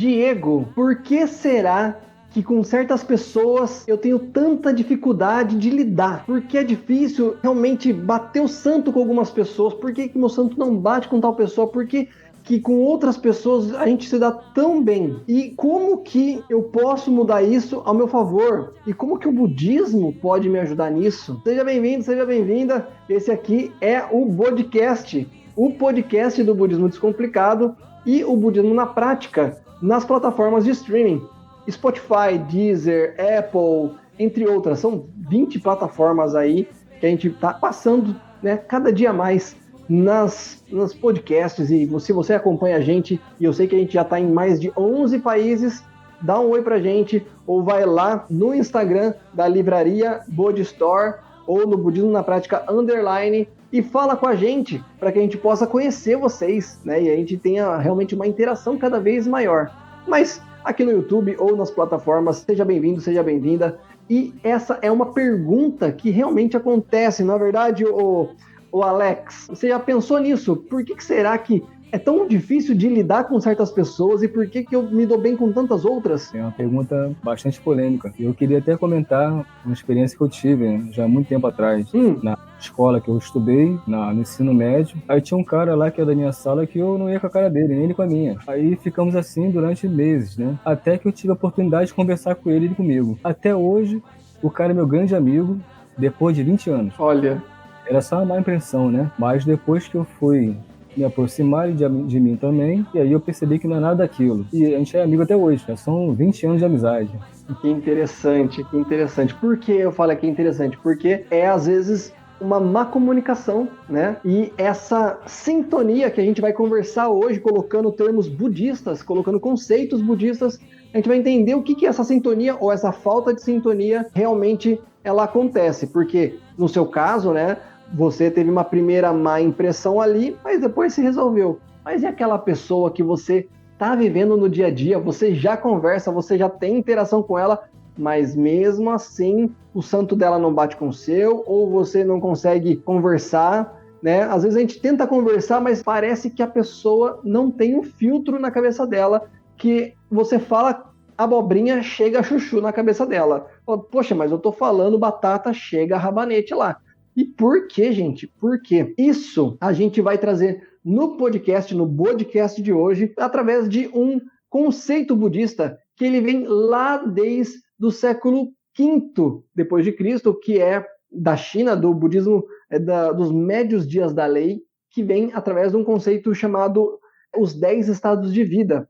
Diego, por que será que com certas pessoas eu tenho tanta dificuldade de lidar? Por que é difícil realmente bater o santo com algumas pessoas? Por que meu santo não bate com tal pessoa? Por que com outras pessoas a gente se dá tão bem? E como que eu posso mudar isso ao meu favor? E como que o budismo pode me ajudar nisso? Seja bem-vindo, seja bem-vinda. Esse aqui é o Budcast, o podcast do Budismo Descomplicado e o Budismo na Prática nas plataformas de streaming. Spotify, Deezer, Apple, entre outras. São 20 plataformas aí que a gente está passando, né, cada dia mais nas podcasts. E se você acompanha a gente, e eu sei que a gente já está em mais de 11 países, dá um oi pra gente, ou vai lá no Instagram da livraria Bud Store, ou no Budismo na Prática _ e fala com a gente, para que a gente possa conhecer vocês, né, e a gente tenha realmente uma interação cada vez maior. Mas aqui no YouTube ou nas plataformas, seja bem-vindo, seja bem-vinda. E essa é uma pergunta que realmente acontece, não é verdade, o Alex? Você já pensou nisso? Por que será que é tão difícil de lidar com certas pessoas e por que eu me dou bem com tantas outras? É uma pergunta bastante polêmica. Eu queria até comentar uma experiência que eu tive já há muito tempo atrás. Na escola que eu estudei, no ensino médio, aí tinha um cara lá que era da minha sala que eu não ia com a cara dele, nem ele com a minha. Aí ficamos assim durante meses, né? Até que eu tive a oportunidade de conversar com ele e comigo. Até hoje, o cara é meu grande amigo, depois de 20 anos. Olha, era só uma má impressão, né? Mas depois que eu fui me aproximar de mim também, e aí eu percebi que não é nada daquilo. E a gente é amigo até hoje, né? São 20 anos de amizade. Que interessante, que interessante. Por que eu falo que é interessante? Porque é, às vezes, uma má comunicação, né? E essa sintonia que a gente vai conversar hoje, colocando termos budistas, colocando conceitos budistas, a gente vai entender o que essa sintonia ou essa falta de sintonia realmente ela acontece. Porque, no seu caso, né, você teve uma primeira má impressão ali, mas depois se resolveu. Mas e aquela pessoa que você está vivendo no dia a dia, você já conversa, você já tem interação com ela, mas mesmo assim o santo dela não bate com o seu, ou você não consegue conversar, né? Às vezes a gente tenta conversar, mas parece que a pessoa não tem um filtro na cabeça dela, que você fala abobrinha, chega chuchu na cabeça dela. Poxa, mas eu tô falando batata, chega rabanete lá. E por que, gente? Por quê? Isso a gente vai trazer no podcast, no podcast de hoje, através de um conceito budista que ele vem lá desde o século V depois de Cristo, que é da China, do budismo dos médios dias da lei, que vem através de um conceito chamado os 10 estados de vida.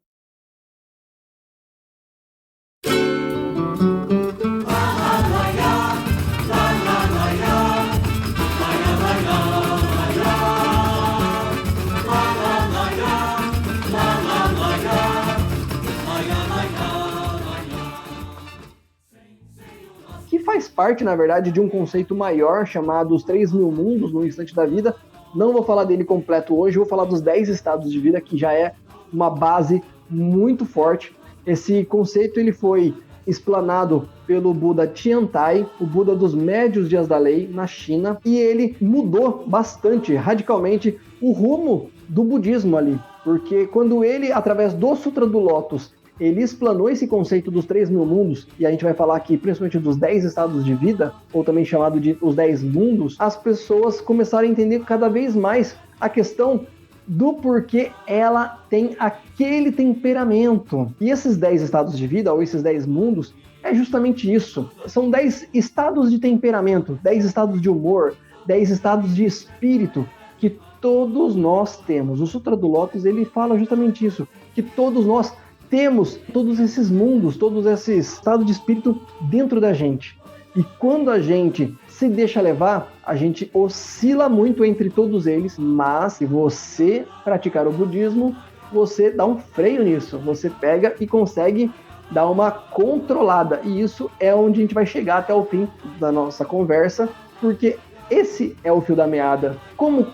Faz parte, na verdade, de um conceito maior chamado os 3.000 mundos no instante da vida. Não vou falar dele completo hoje, vou falar dos 10 estados de vida, que já é uma base muito forte. Esse conceito ele foi explanado pelo Buda Tiantai, o Buda dos médios dias da lei, na China, e ele mudou bastante, radicalmente, o rumo do budismo ali, porque quando ele, através do Sutra do Lótus, ele explanou esse conceito dos 3.000 mundos, e a gente vai falar aqui principalmente dos 10 estados de vida, ou também chamado de os 10 mundos, as pessoas começaram a entender cada vez mais a questão do porquê ela tem aquele temperamento. E esses 10 estados de vida, ou esses 10 mundos, é justamente isso. São 10 estados de temperamento, 10 estados de humor, 10 estados de espírito, que todos nós temos. O Sutra do Lótus, ele fala justamente isso, que todos nós temos todos esses mundos, todos esses estados de espírito dentro da gente. E quando a gente se deixa levar, a gente oscila muito entre todos eles, mas se você praticar o budismo, você dá um freio nisso, você pega e consegue dar uma controlada. E isso é onde a gente vai chegar até o fim da nossa conversa, porque esse é o fio da meada. Como,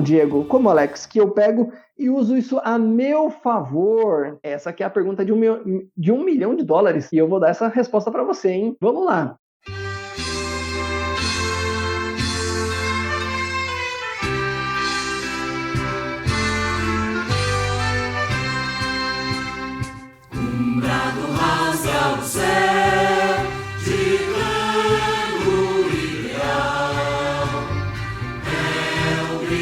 Diego? Como, Alex? Que eu pego e uso isso a meu favor? Essa aqui é a pergunta de $1 milhão. E eu vou dar essa resposta para você, hein? Vamos lá. Se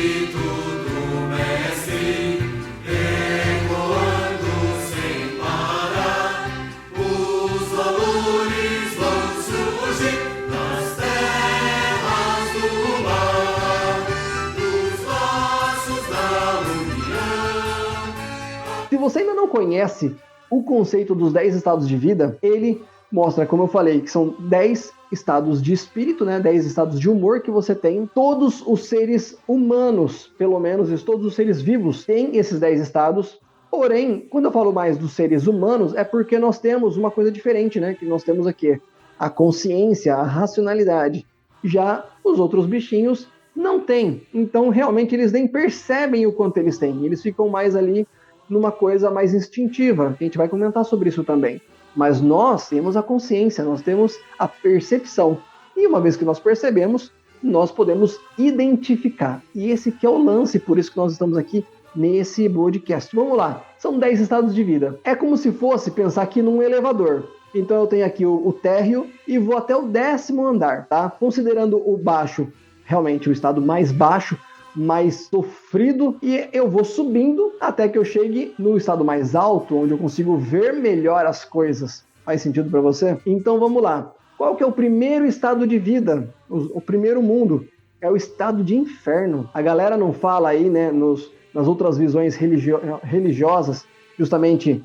você ainda não conhece o conceito dos 10 estados de vida, ele mostra, como eu falei, que são 10 estados de espírito, né? 10 estados de humor que você tem. Todos os seres humanos, pelo menos, todos os seres vivos têm esses 10 estados. Porém, quando eu falo mais dos seres humanos, é porque nós temos uma coisa diferente, né? Que nós temos aqui a consciência, a racionalidade. Já os outros bichinhos não têm. Então, realmente, eles nem percebem o quanto eles têm. Eles ficam mais ali numa coisa mais instintiva. A gente vai comentar sobre isso também. Mas nós temos a consciência, nós temos a percepção. E uma vez que nós percebemos, nós podemos identificar. E esse que é o lance, por isso que nós estamos aqui nesse podcast. Vamos lá, são 10 estados de vida. É como se fosse pensar aqui num elevador. Então eu tenho aqui o térreo e vou até o 10º andar, tá? Considerando o baixo, realmente o estado mais baixo, mais sofrido, e eu vou subindo até que eu chegue no estado mais alto, onde eu consigo ver melhor as coisas. Faz sentido para você? Então vamos lá. Qual que é o primeiro estado de vida? O primeiro mundo é o estado de inferno. A galera não fala aí, né, nas outras visões religiosas, justamente,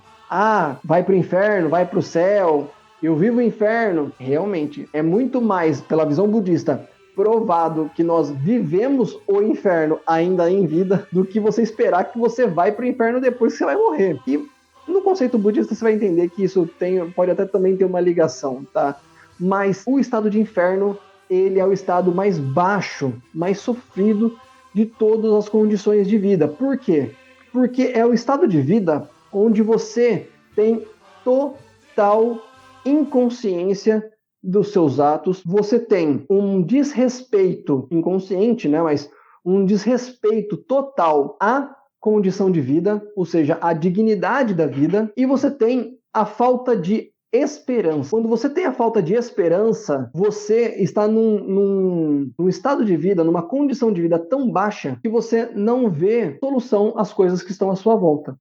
vai pro inferno, vai pro céu, eu vivo o inferno. Realmente, é muito mais, pela visão budista, provado que nós vivemos o inferno ainda em vida do que você esperar que você vai para o inferno depois que você vai morrer. E no conceito budista você vai entender que isso pode até também ter uma ligação, tá? Mas o estado de inferno, ele é o estado mais baixo, mais sofrido de todas as condições de vida. Por quê? Porque é o estado de vida onde você tem total inconsciência dos seus atos, você tem um desrespeito inconsciente, né, mas um desrespeito total à condição de vida, ou seja, à dignidade da vida, e você tem a falta de esperança. Quando você tem a falta de esperança, você está num estado de vida, numa condição de vida tão baixa que você não vê solução às coisas que estão à sua volta.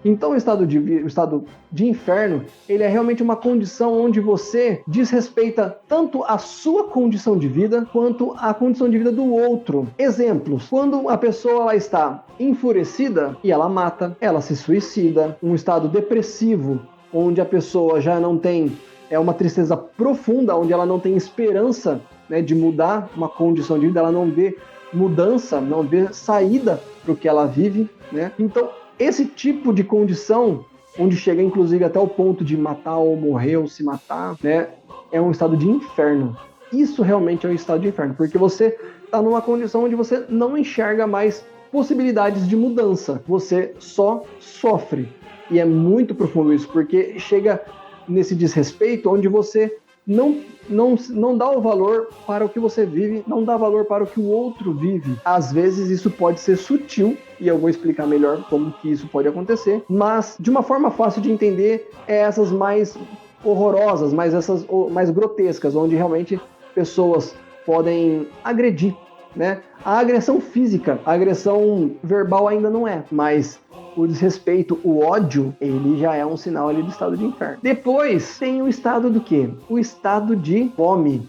Então o estado de inferno, ele é realmente uma condição onde você desrespeita tanto a sua condição de vida, quanto a condição de vida do outro. Exemplos, quando a pessoa ela está enfurecida e ela mata, ela se suicida. Um estado depressivo, onde a pessoa já não tem uma tristeza profunda, onde ela não tem esperança, né, de mudar uma condição de vida, ela não vê mudança, não vê saída para o que ela vive, né? Então, esse tipo de condição, onde chega inclusive até o ponto de matar ou morrer ou se matar, né, é um estado de inferno. Isso realmente é um estado de inferno, porque você está numa condição onde você não enxerga mais possibilidades de mudança, você só sofre. E é muito profundo isso, porque chega nesse desrespeito onde você não dá o valor para o que você vive, não dá valor para o que o outro vive. Às vezes isso pode ser sutil, e eu vou explicar melhor como que isso pode acontecer, mas de uma forma fácil de entender é essas mais horrorosas, essas mais grotescas, onde realmente pessoas podem agredir, né? A agressão física, a agressão verbal ainda não é, mas o desrespeito, o ódio, ele já é um sinal ali do estado de inferno. Depois tem o estado do quê? O estado de fome.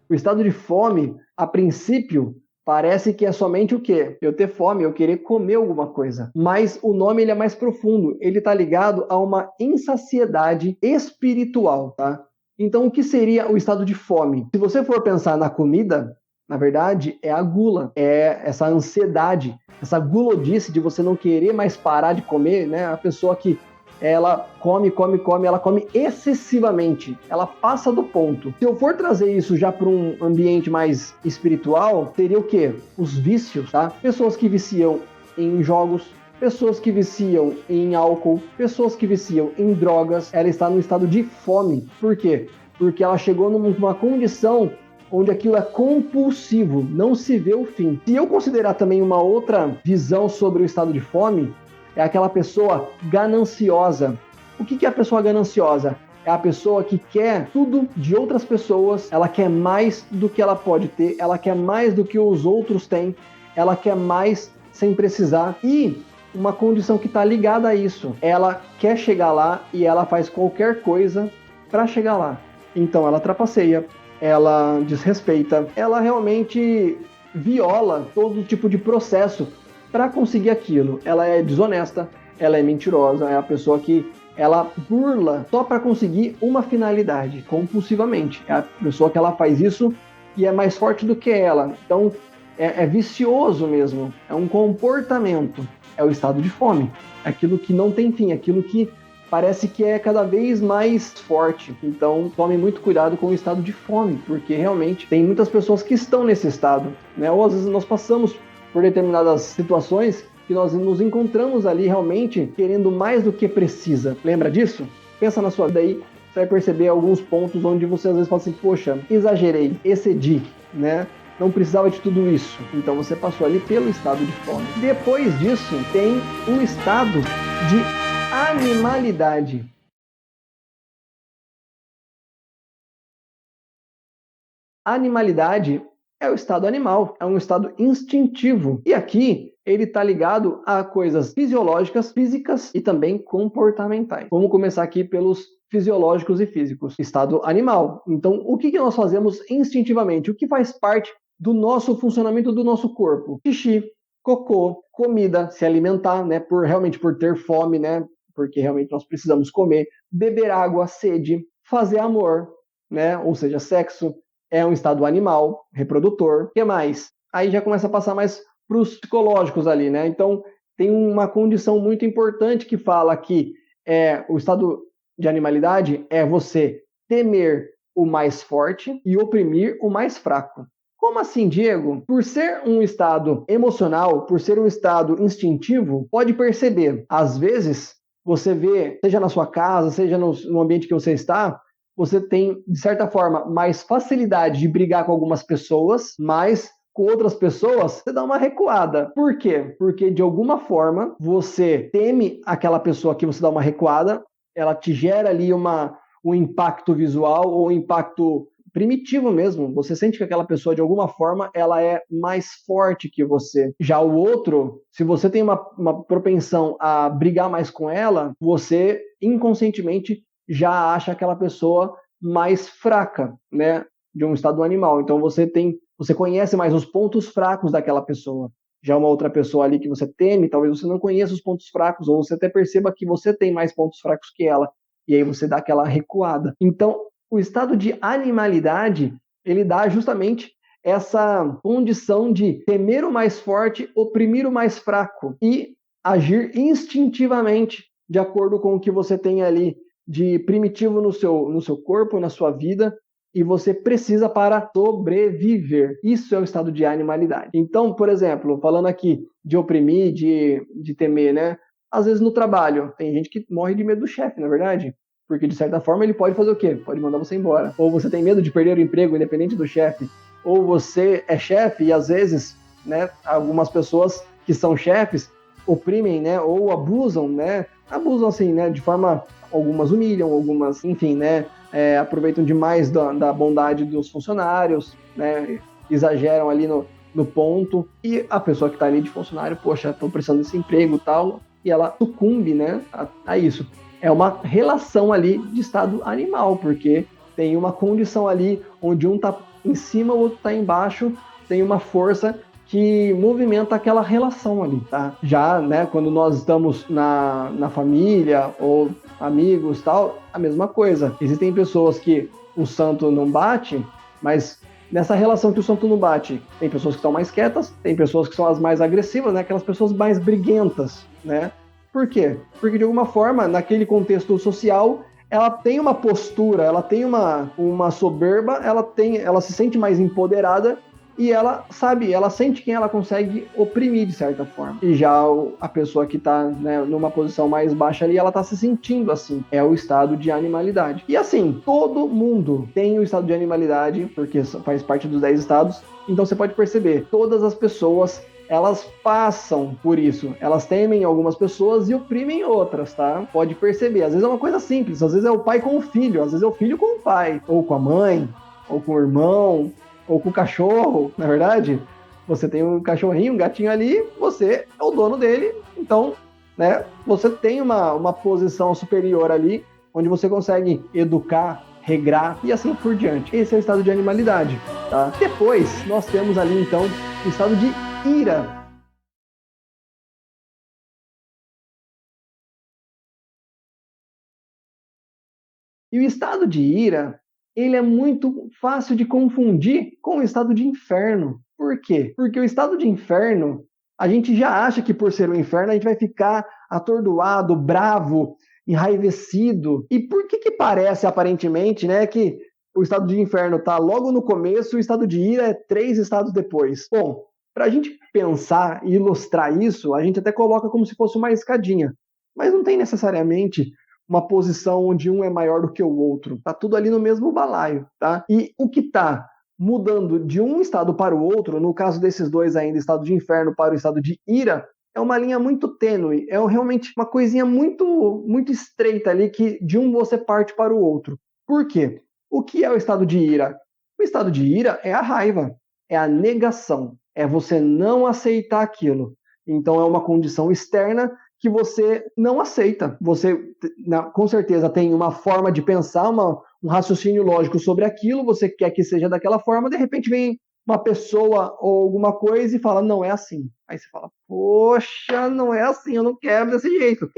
O estado de fome, a princípio, parece que é somente o quê? Eu ter fome, eu querer comer alguma coisa. Mas o nome ele é mais profundo. Ele está ligado a uma insaciedade espiritual, tá? Então, o que seria o estado de fome? Se você for pensar na comida, na verdade, é a gula. É essa ansiedade, essa gulodice de você não querer mais parar de comer, né? A pessoa que ela come, ela come excessivamente, ela passa do ponto. Se eu for trazer isso já para um ambiente mais espiritual, seria o quê? Os vícios, tá? Pessoas que viciam em jogos, pessoas que viciam em álcool, pessoas que viciam em drogas, ela está no estado de fome. Por quê? Porque ela chegou numa condição onde aquilo é compulsivo, não se vê o fim. Se eu considerar também uma outra visão sobre o estado de fome, é aquela pessoa gananciosa. O que é a pessoa gananciosa? É a pessoa que quer tudo de outras pessoas, ela quer mais do que ela pode ter, ela quer mais do que os outros têm, ela quer mais sem precisar. E uma condição que está ligada a isso, ela quer chegar lá e ela faz qualquer coisa para chegar lá. Então ela trapaceia, ela desrespeita, ela realmente viola todo tipo de processo para conseguir aquilo. Ela é desonesta, ela é mentirosa, é a pessoa que ela burla só para conseguir uma finalidade, compulsivamente. É a pessoa que ela faz isso e é mais forte do que ela. Então é vicioso mesmo, é um comportamento, é o estado de fome, é aquilo que não tem fim, aquilo que parece que é cada vez mais forte. Então, tome muito cuidado com o estado de fome, porque realmente tem muitas pessoas que estão nesse estado, né? Ou às vezes nós passamos por determinadas situações que nós nos encontramos ali realmente querendo mais do que precisa. Lembra disso? Pensa na sua vida aí, você vai perceber alguns pontos onde você às vezes fala assim, poxa, exagerei, excedi, né? Não precisava de tudo isso. Então você passou ali pelo estado de fome. Depois disso, tem o estado de animalidade. Animalidade é o estado animal, é um estado instintivo. E aqui ele está ligado a coisas fisiológicas, físicas e também comportamentais. Vamos começar aqui pelos fisiológicos e físicos. Estado animal. Então, o que nós fazemos instintivamente? O que faz parte do nosso funcionamento do nosso corpo? Xixi, cocô, comida, se alimentar, né? Realmente por ter fome, né? Porque realmente nós precisamos comer, beber água, sede, fazer amor, né? Ou seja, sexo, é um estado animal, reprodutor. O que mais? Aí já começa a passar mais para os psicológicos ali, né? Então, tem uma condição muito importante que fala que o estado de animalidade é você temer o mais forte e oprimir o mais fraco. Como assim, Diego? Por ser um estado emocional, por ser um estado instintivo, pode perceber, às vezes, você vê, seja na sua casa, seja no ambiente que você está, você tem, de certa forma, mais facilidade de brigar com algumas pessoas, mas com outras pessoas, você dá uma recuada. Por quê? Porque, de alguma forma, você teme aquela pessoa que você dá uma recuada, ela te gera ali um impacto visual ou um impacto primitivo mesmo. Você sente que aquela pessoa, de alguma forma, ela é mais forte que você. Já o outro, se você tem uma propensão a brigar mais com ela, você inconscientemente já acha aquela pessoa mais fraca, né, de um estado animal. Então você conhece mais os pontos fracos daquela pessoa. Já uma outra pessoa ali que você teme, talvez você não conheça os pontos fracos, ou você até perceba que você tem mais pontos fracos que ela, e aí você dá aquela recuada. Então, o estado de animalidade, ele dá justamente essa condição de temer o mais forte, oprimir o mais fraco e agir instintivamente de acordo com o que você tem ali de primitivo no seu corpo, na sua vida, e você precisa para sobreviver. Isso é o estado de animalidade. Então, por exemplo, falando aqui de oprimir, de temer, né? Às vezes no trabalho, tem gente que morre de medo do chefe, na verdade. Porque, de certa forma, ele pode fazer o quê? Pode mandar você embora. Ou você tem medo de perder o emprego, independente do chefe. Ou você é chefe e, às vezes, né, algumas pessoas que são chefes oprimem, né, ou abusam, né? Abusam, assim, né, de forma... Algumas humilham, algumas, enfim, né, aproveitam demais da bondade dos funcionários, né, exageram ali no ponto. E a pessoa que está ali de funcionário, poxa, estou precisando desse emprego e tal, e ela sucumbe, né, a isso. É uma relação ali de estado animal, porque tem uma condição ali onde um está em cima, o outro está embaixo, tem uma força que movimenta aquela relação ali, tá? Já, né, quando nós estamos na família ou amigos tal, a mesma coisa. Existem pessoas que o santo não bate, mas nessa relação que o santo não bate, tem pessoas que estão mais quietas, tem pessoas que são as mais agressivas, né? Aquelas pessoas mais briguentas, né? Por quê? Porque de alguma forma, naquele contexto social, ela tem uma postura, ela tem uma soberba, ela se sente mais empoderada e ela sente quem ela consegue oprimir de certa forma. E já a pessoa que está, né, numa posição mais baixa ali, ela está se sentindo assim. É o estado de animalidade. E assim, todo mundo tem o estado de animalidade, porque faz parte dos 10 estados. Então você pode perceber, todas as pessoas, elas passam por isso. Elas temem algumas pessoas e oprimem outras, tá? Pode perceber. Às vezes é uma coisa simples. Às vezes é o pai com o filho. Às vezes é o filho com o pai. Ou com a mãe. Ou com o irmão. Ou com o cachorro. Na verdade, você tem um cachorrinho, um gatinho ali. Você é o dono dele. Então, né? Você tem uma posição superior ali. Onde você consegue educar, regrar e assim por diante. Esse é o estado de animalidade, tá? Depois, nós temos ali, então, o estado de ira. E o estado de ira, ele é muito fácil de confundir com o estado de inferno. Por quê? Porque o estado de inferno, a gente já acha que por ser o inferno a gente vai ficar atordoado, bravo, enraivecido. E por que parece aparentemente, né, que o estado de inferno está logo no começo e o estado de ira é 3 estados depois? Bom, para a gente pensar e ilustrar isso, a gente até coloca como se fosse uma escadinha. Mas não tem necessariamente uma posição onde um é maior do que o outro. Tá tudo ali no mesmo balaio, tá? E o que está mudando de um estado para o outro, no caso desses dois ainda, estado de inferno para o estado de ira, é uma linha muito tênue, é realmente uma coisinha muito, muito estreita ali que de um você parte para o outro. Por quê? O que é o estado de ira? O estado de ira é a raiva, é a negação, é você não aceitar aquilo. Então é uma condição externa que você não aceita. Você, com certeza, tem uma forma de pensar, um raciocínio lógico sobre aquilo, você quer que seja daquela forma, de repente vem uma pessoa ou alguma coisa e fala, não é assim. Aí você fala, poxa, não é assim, eu não quero desse jeito.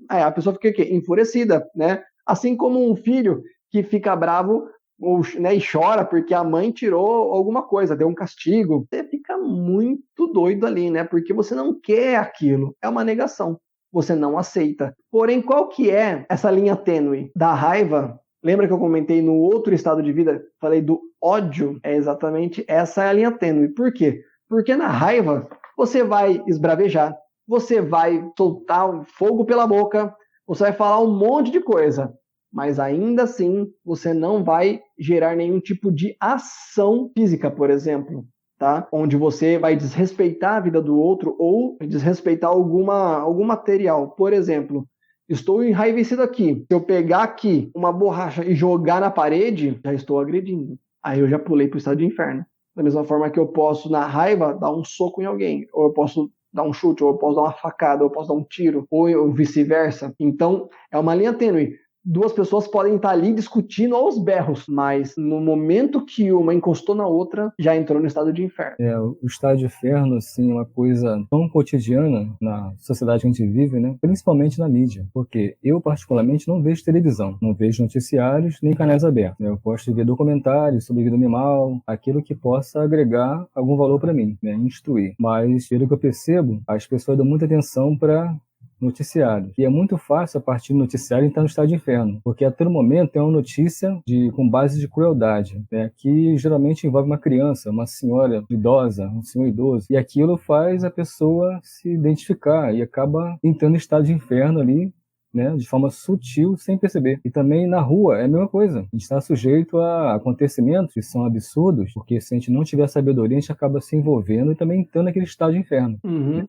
A pessoa fica o quê? Enfurecida, né? Assim como um filho que fica bravo ou, né, e chora porque a mãe tirou alguma coisa, deu um castigo. Você fica muito doido ali, né? Porque você não quer aquilo. É uma negação. Você não aceita. Porém, qual que é essa linha tênue da raiva? Lembra que eu comentei no outro estado de vida, falei do ódio? É exatamente essa é a linha tênue. Por quê? Porque na raiva você vai esbravejar, você vai soltar fogo pela boca, você vai falar um monte de coisa, mas ainda assim você não vai gerar nenhum tipo de ação física, por exemplo. Tá? Onde você vai desrespeitar a vida do outro ou desrespeitar algum material. Por exemplo, estou enraivecido aqui. Se eu pegar aqui uma borracha e jogar na parede, já estou agredindo. Aí eu já pulei para o estado de inferno. Da mesma forma que eu posso, na raiva, dar um soco em alguém, ou eu posso dar um chute, ou eu posso dar uma facada, ou eu posso dar um tiro, ou vice-versa. Então, é uma linha tênue. Duas pessoas podem estar ali discutindo aos berros, mas no momento que uma encostou na outra, já entrou no estado de inferno. O estado de inferno, assim, é uma coisa tão cotidiana na sociedade que a gente vive, né? Principalmente na mídia. Porque eu, particularmente, não vejo televisão, não vejo noticiários, nem canais abertos. Eu gosto de ver documentários sobre vida animal, aquilo que possa agregar algum valor para mim, né? Instruir. Mas, pelo que eu percebo, as pessoas dão muita atenção para noticiários. E é muito fácil, a partir do noticiário, entrar no estado de inferno, porque a todo momento é uma notícia com base de crueldade, né, que geralmente envolve uma criança, uma senhora idosa, um senhor idoso, e aquilo faz a pessoa se identificar e acaba entrando no estado de inferno ali, né, de forma sutil, sem perceber. E também na rua é a mesma coisa. A gente está sujeito a acontecimentos que são absurdos, porque se a gente não tiver sabedoria, a gente acaba se envolvendo e também entrando naquele estado de inferno. Uhum.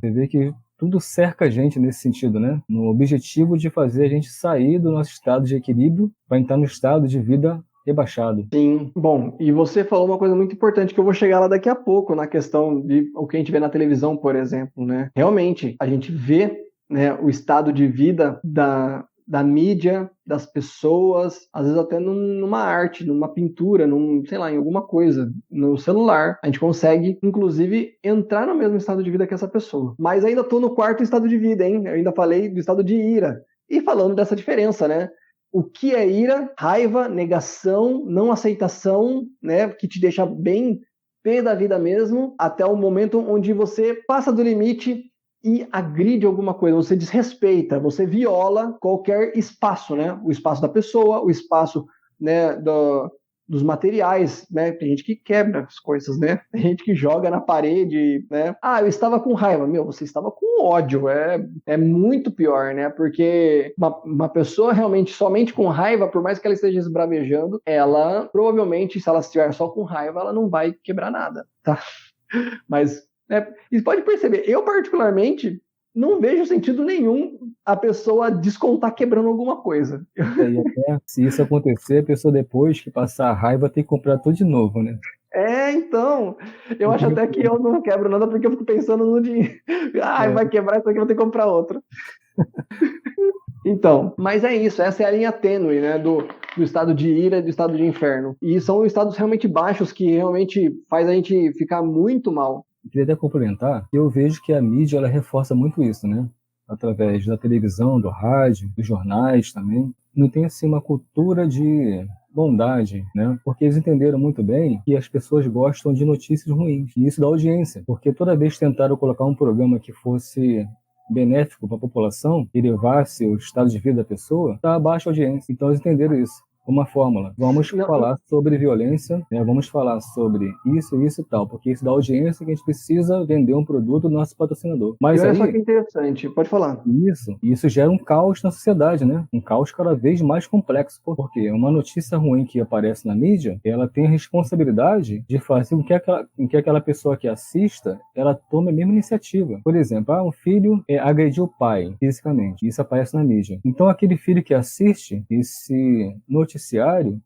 Você vê que tudo cerca a gente nesse sentido, né? No objetivo de fazer a gente sair do nosso estado de equilíbrio para entrar no estado de vida rebaixado. Sim. Bom, e você falou uma coisa muito importante que eu vou chegar lá daqui a pouco, na questão de o que a gente vê na televisão, por exemplo, né? Realmente, a gente vê, né, o estado de vida da mídia, das pessoas, às vezes até numa arte, numa pintura, sei lá, em alguma coisa, no celular. A gente consegue, inclusive, entrar no mesmo estado de vida que essa pessoa. Mas ainda tô no quarto estado de vida, hein? Eu ainda falei do estado de ira. E falando dessa diferença, né? O que é ira? Raiva, negação, não aceitação, né? Que te deixa bem pé da vida mesmo, até o momento onde você passa do limite e agride alguma coisa, você desrespeita, você viola qualquer espaço, né? O espaço da pessoa, o espaço, né, dos materiais, né? Tem gente que quebra as coisas, né? Tem gente que joga na parede, né? Ah, eu estava com raiva. Meu, você estava com ódio. É muito pior, né? Porque uma pessoa realmente somente com raiva, por mais que ela esteja esbravejando, ela provavelmente, se ela estiver só com raiva, ela não vai quebrar nada, tá? Mas, e pode perceber, eu particularmente não vejo sentido nenhum a pessoa descontar quebrando alguma coisa. E até se isso acontecer, a pessoa depois que passar a raiva tem que comprar tudo de novo, né? Então, eu acho até que eu não quebro nada porque eu fico pensando no dinheiro. Ah, É, vai quebrar isso aqui, eu vou ter que comprar outro. Então, mas é isso, essa é a linha tênue, né, do estado de ira e do estado de inferno. E são estados realmente baixos que realmente faz a gente ficar muito mal. eu queria até complementar, eu vejo que a mídia ela reforça muito isso, né? Através da televisão, do rádio, dos jornais também. Não tem assim uma cultura de bondade, né? Porque eles entenderam muito bem que as pessoas gostam de notícias ruins. E isso dá audiência. Porque toda vez que tentaram colocar um programa que fosse benéfico para a população, que levasse o estado de vida da pessoa, está abaixo a audiência. Então eles entenderam isso. Uma fórmula. Vamos falar sobre violência, né? Vamos falar sobre isso e tal, porque isso dá audiência que a gente precisa vender um produto do nosso patrocinador. E Mas olha aí, só que interessante, pode falar. isso gera um caos na sociedade, né? Um caos cada vez mais complexo. Porque uma notícia ruim que aparece na mídia, ela tem a responsabilidade de fazer com que aquela pessoa que assista, ela tome a mesma iniciativa. Por exemplo, um filho agrediu o pai fisicamente. Isso aparece na mídia. Então, aquele filho que assiste esse noticiário,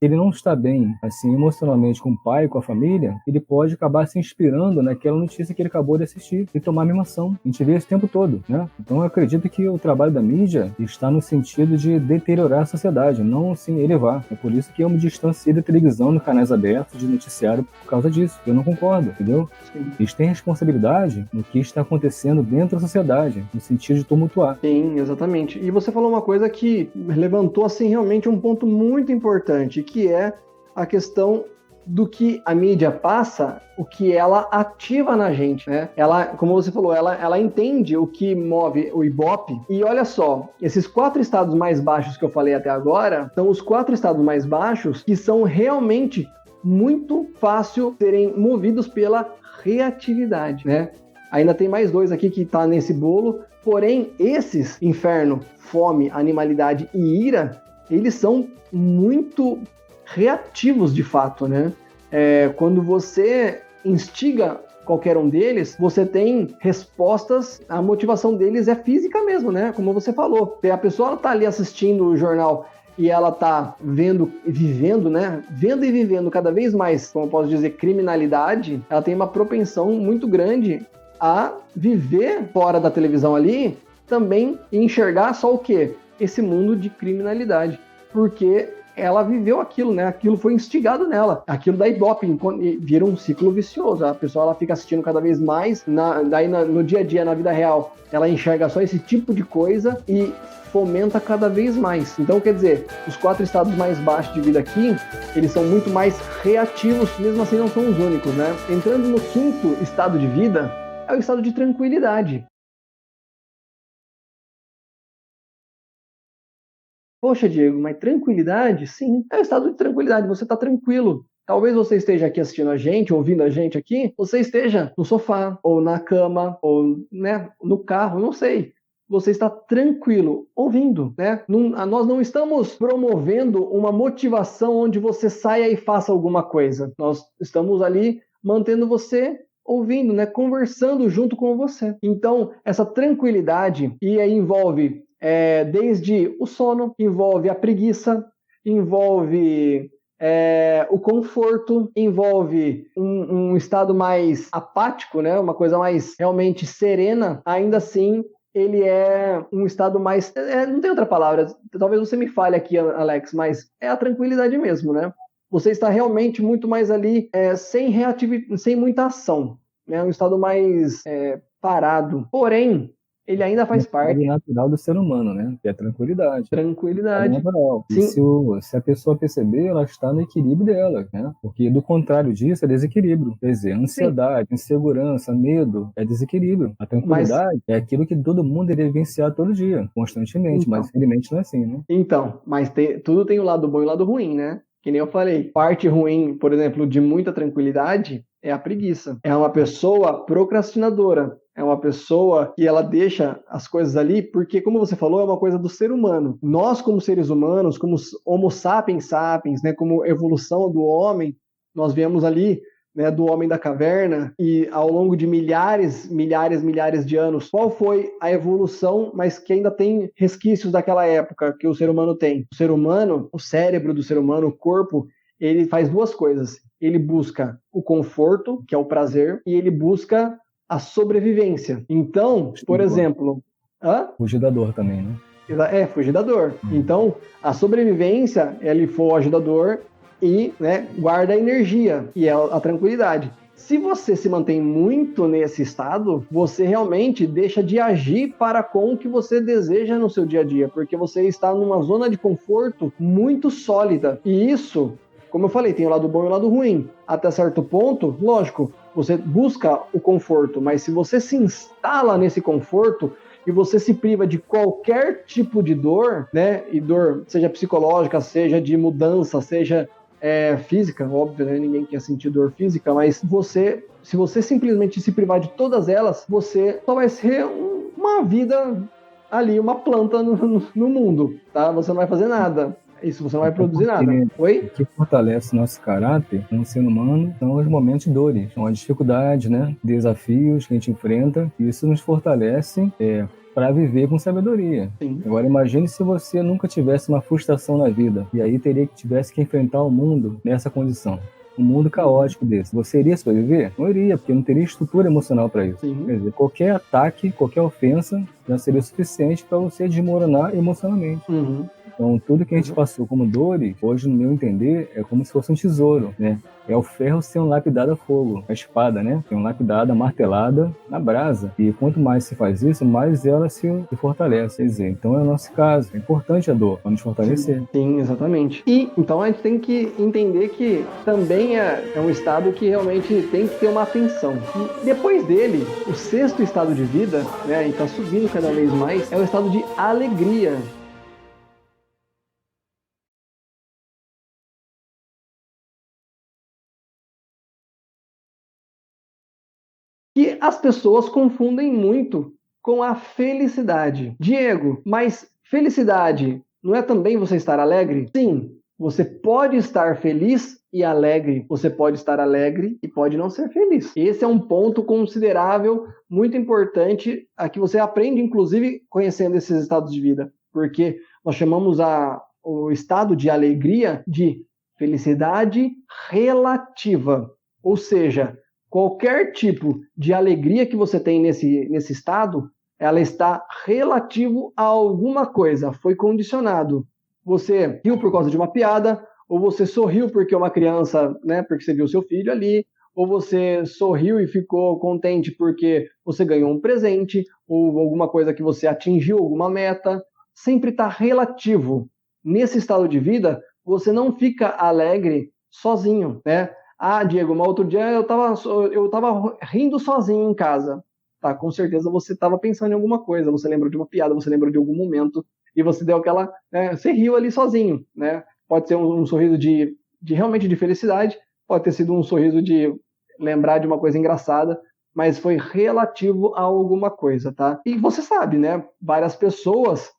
ele não está bem, assim, emocionalmente com o pai, com a família, ele pode acabar se inspirando naquela notícia que ele acabou de assistir e tomar a mesma ação. A gente vê isso o tempo todo, né? Então eu acredito que o trabalho da mídia está no sentido de deteriorar a sociedade, não, assim, elevar. É por isso que eu me distanciei da televisão nos canais abertos de noticiário por causa disso. Eu não concordo, entendeu? Sim. Eles têm responsabilidade no que está acontecendo dentro da sociedade, no sentido de tumultuar. Sim, exatamente. E você falou uma coisa que levantou, assim, realmente um ponto muito importante, que é a questão do que a mídia passa, o que ela ativa na gente, né? Ela, como você falou, ela entende o que move o Ibope. E olha só, esses 4 estados mais baixos que eu falei até agora, são os 4 estados mais baixos que são realmente muito fácil serem movidos pela reatividade, né? Ainda tem mais 2 aqui que tá nesse bolo, porém, esses, inferno, fome, animalidade e ira, eles são muito reativos de fato, né? Quando você instiga qualquer um deles, você tem respostas, a motivação deles é física mesmo, né? Como você falou, a pessoa tá ali assistindo o jornal e ela tá vendo e vivendo, né? Vendo e vivendo cada vez mais, como eu posso dizer, criminalidade, ela tem uma propensão muito grande a viver fora da televisão ali também e enxergar só o quê? Esse mundo de criminalidade. Porque ela viveu aquilo, né? Aquilo foi instigado nela. Aquilo da Ibope vira um ciclo vicioso. A pessoa ela fica assistindo cada vez mais, no dia a dia, na vida real, ela enxerga só esse tipo de coisa e fomenta cada vez mais. Então, quer dizer, os 4 estados mais baixos de vida aqui, eles são muito mais reativos, mesmo assim não são os únicos, né? Entrando no 5º estado de vida, é o estado de tranquilidade. Poxa, Diego, mas tranquilidade? Sim, é o estado de tranquilidade, você está tranquilo. Talvez você esteja aqui assistindo a gente, ouvindo a gente aqui, você esteja no sofá, ou na cama, ou, né, no carro, não sei. Você está tranquilo, ouvindo, né? Nós não estamos promovendo uma motivação onde você saia e faça alguma coisa. Nós estamos ali mantendo você ouvindo, né? Conversando junto com você. Então, essa tranquilidade, e aí envolve desde o sono, envolve a preguiça, envolve o conforto, envolve um estado mais apático, né? Uma coisa mais realmente serena. Ainda assim, ele é um estado mais... não tem outra palavra, talvez você me fale aqui, Alex, mas é a tranquilidade mesmo, né? Você está realmente muito mais ali sem muita ação, né? Um estado mais parado. Porém, ele ainda faz parte. É natural do ser humano, né? Que é tranquilidade. Tranquilidade. É natural. E se a pessoa perceber, ela está no equilíbrio dela, né? Porque do contrário disso é desequilíbrio. Quer dizer, ansiedade, insegurança, medo é desequilíbrio. A tranquilidade é aquilo que todo mundo deveria vivenciar todo dia, constantemente, então, mas infelizmente não é assim, né? Então, mas tudo tem o lado bom e o lado ruim, né? Que nem eu falei. Parte ruim, por exemplo, de muita tranquilidade é a preguiça. É uma pessoa procrastinadora. É uma pessoa que ela deixa as coisas ali porque, como você falou, é uma coisa do ser humano. Nós, como seres humanos, como Homo sapiens sapiens, né, como evolução do homem, nós viemos ali, né, do homem da caverna, e ao longo de milhares de anos, qual foi a evolução, mas que ainda tem resquícios daquela época que o ser humano tem? O ser humano, o cérebro do ser humano, o corpo, ele faz duas coisas. Ele busca o conforto, que é o prazer, e ele busca a sobrevivência. Então, por exemplo... Fugir da dor também, né? Fugir da dor. Então, a sobrevivência, ele foge da dor e, né, guarda a energia, e é a tranquilidade. Se você se mantém muito nesse estado, você realmente deixa de agir para com o que você deseja no seu dia a dia, porque você está numa zona de conforto muito sólida. E isso, como eu falei, tem o lado bom e o lado ruim. Até certo ponto, lógico, você busca o conforto, mas se você se instala nesse conforto e você se priva de qualquer tipo de dor, né? E dor, seja psicológica, seja de mudança, seja física, óbvio, né? Ninguém quer sentir dor física, mas se você simplesmente se privar de todas elas, você só vai ser uma vida ali, uma planta no mundo, tá? Você não vai fazer nada. Isso, você não vai produzir nada. Oi? O que fortalece nosso caráter como ser humano são os momentos de dores, são as dificuldades, né? Desafios que a gente enfrenta. E isso nos fortalece para viver com sabedoria. Sim. Agora imagine se você nunca tivesse uma frustração na vida e aí tivesse que enfrentar o mundo nessa condição. Um mundo caótico desse. Você iria sobreviver? Não iria, porque não teria estrutura emocional para isso. Sim. Quer dizer, qualquer ataque, qualquer ofensa já seria suficiente para você desmoronar emocionalmente. Uhum. Então, tudo que a gente passou como dores, hoje, no meu entender, é como se fosse um tesouro, né? É o ferro sendo lapidado a fogo, a espada, né? Sendo lapidada, martelada na brasa. E quanto mais se faz isso, mais ela se fortalece. Quer dizer, então é o nosso caso. É importante a dor para nos fortalecer. Sim, exatamente. E então a gente tem que entender que também é um estado que realmente tem que ter uma atenção. E depois dele, o sexto estado de vida, né? E está subindo cada vez mais, é o estado de alegria. Que as pessoas confundem muito com a felicidade. Diego, mas felicidade não é também você estar alegre? Sim, você pode estar feliz e alegre. Você pode estar alegre e pode não ser feliz. Esse é um ponto considerável, muito importante, a que você aprende, inclusive, conhecendo esses estados de vida. Porque nós chamamos o estado de alegria de felicidade relativa. Ou seja, qualquer tipo de alegria que você tem nesse estado, ela está relativo a alguma coisa, foi condicionado. Você riu por causa de uma piada, ou você sorriu porque uma criança, né, porque você viu seu filho ali, ou você sorriu e ficou contente porque você ganhou um presente, ou alguma coisa que você atingiu, alguma meta. Sempre está relativo. Nesse estado de vida, você não fica alegre sozinho, né? Ah, Diego, mas outro dia eu tava rindo sozinho em casa. Tá, com certeza você estava pensando em alguma coisa, você lembrou de uma piada, você lembrou de algum momento, e você deu aquela... Né, você riu ali sozinho, né? Pode ser um sorriso de realmente de felicidade, pode ter sido um sorriso de lembrar de uma coisa engraçada, mas foi relativo a alguma coisa, tá? E você sabe, né? Várias pessoas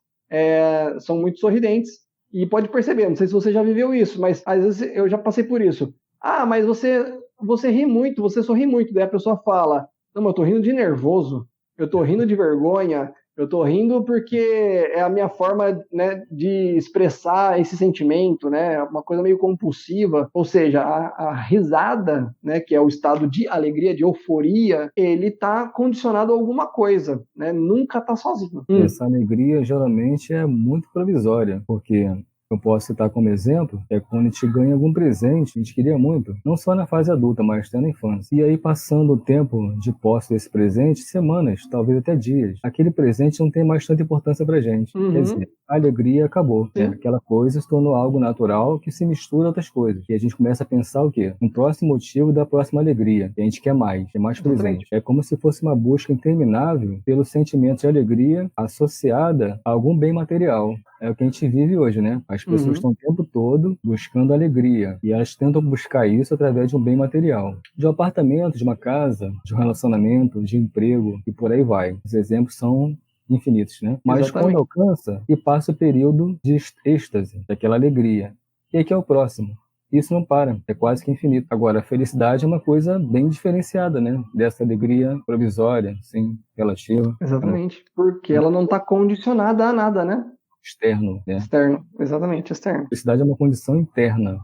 são muito sorridentes, e pode perceber, não sei se você já viveu isso, mas às vezes eu já passei por isso. Ah, mas você ri muito, você sorri muito. Daí a pessoa fala, não, mas eu tô rindo de nervoso, eu tô rindo de vergonha, eu tô rindo porque é a minha forma, né, de expressar esse sentimento, né, uma coisa meio compulsiva. Ou seja, a risada, né, que é o estado de alegria, de euforia, ele tá condicionado a alguma coisa, né, nunca tá sozinho. Essa alegria geralmente é muito provisória, porque eu posso citar como exemplo, é quando a gente ganha algum presente, a gente queria muito, não só na fase adulta, mas até na infância. E aí, passando o tempo de posse desse presente, semanas, talvez até dias, aquele presente não tem mais tanta importância pra gente. Quer dizer, a alegria acabou. Né? Aquela coisa se tornou algo natural que se mistura a outras coisas. E a gente começa a pensar o quê? Um próximo motivo da próxima alegria. E a gente quer mais presente. É como se fosse uma busca interminável pelo sentimento de alegria associada a algum bem material. É o que a gente vive hoje, né? As pessoas estão o tempo todo buscando alegria. E elas tentam buscar isso através de um bem material. De um apartamento, de uma casa, de um relacionamento, de emprego, e por aí vai. Os exemplos são infinitos, né? Mas Exatamente. quando alcança e passa o período de êxtase, daquela alegria. E aqui é o próximo. Isso não para, é quase que infinito. Agora, a felicidade é uma coisa bem diferenciada, né? Dessa alegria provisória, assim, relativa. Exatamente. Porque ela não está condicionada a nada, né? Externo, né? Externo, exatamente, externo. A felicidade é uma condição interna.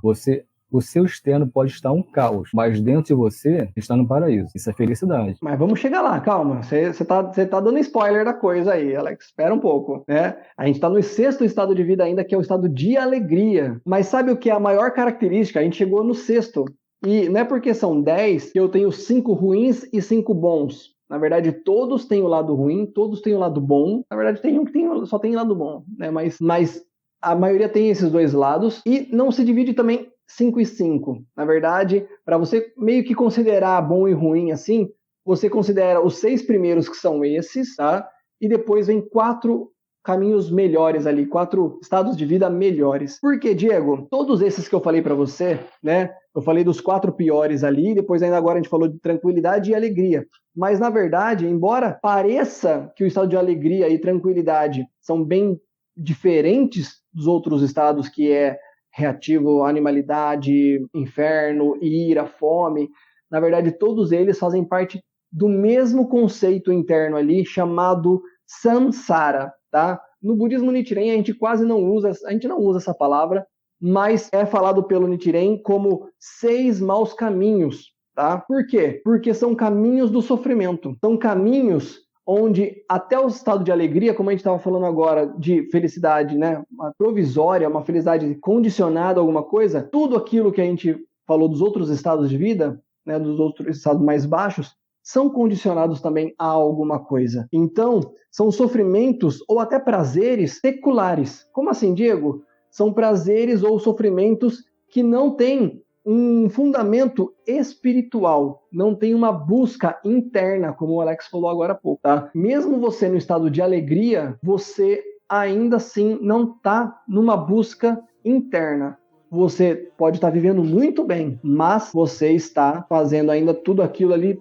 O seu externo pode estar um caos, mas dentro de você está no paraíso. Isso é felicidade. Mas vamos chegar lá, calma. Você tá dando spoiler da coisa aí, Alex. Espera um pouco, né? A gente está no 6º estado de vida ainda, que é o estado de alegria. Mas sabe o que é a maior característica? A gente chegou no 6º. E não é porque são 10 que eu tenho 5 ruins e 5 bons. Na verdade, todos têm o lado ruim, todos têm o lado bom. Na verdade, tem um que só tem o lado bom, né? Mas a maioria tem esses dois lados. E não se divide também 5 e 5. Na verdade, para você meio que considerar bom e ruim assim, você considera os 6 primeiros que são esses, tá? E depois vem 4 caminhos melhores ali, 4 estados de vida melhores. Por quê, Diego? Todos esses que eu falei para você, né? Eu falei dos 4 piores ali, depois ainda agora a gente falou de tranquilidade e alegria. Mas, na verdade, embora pareça que o estado de alegria e tranquilidade são bem diferentes dos outros estados, que é reativo, animalidade, inferno, ira, fome, na verdade, todos eles fazem parte do mesmo conceito interno ali, chamado samsara, tá? No budismo Nichiren, a gente não usa essa palavra, mas é falado pelo Nichiren como 6 maus caminhos, tá? Por quê? Porque são caminhos do sofrimento. São caminhos onde até o estado de alegria, como a gente estava falando agora, de felicidade, né? Uma provisória, uma felicidade condicionada a alguma coisa, tudo aquilo que a gente falou dos outros estados de vida, né? Dos outros estados mais baixos, são condicionados também a alguma coisa. Então, são sofrimentos ou até prazeres seculares. Como assim, Diego? São prazeres ou sofrimentos que não têm um fundamento espiritual, não tem uma busca interna, como o Alex falou agora há pouco, tá? Mesmo você no estado de alegria, você ainda assim não está numa busca interna. Você pode estar vivendo muito bem, mas você está fazendo ainda tudo aquilo ali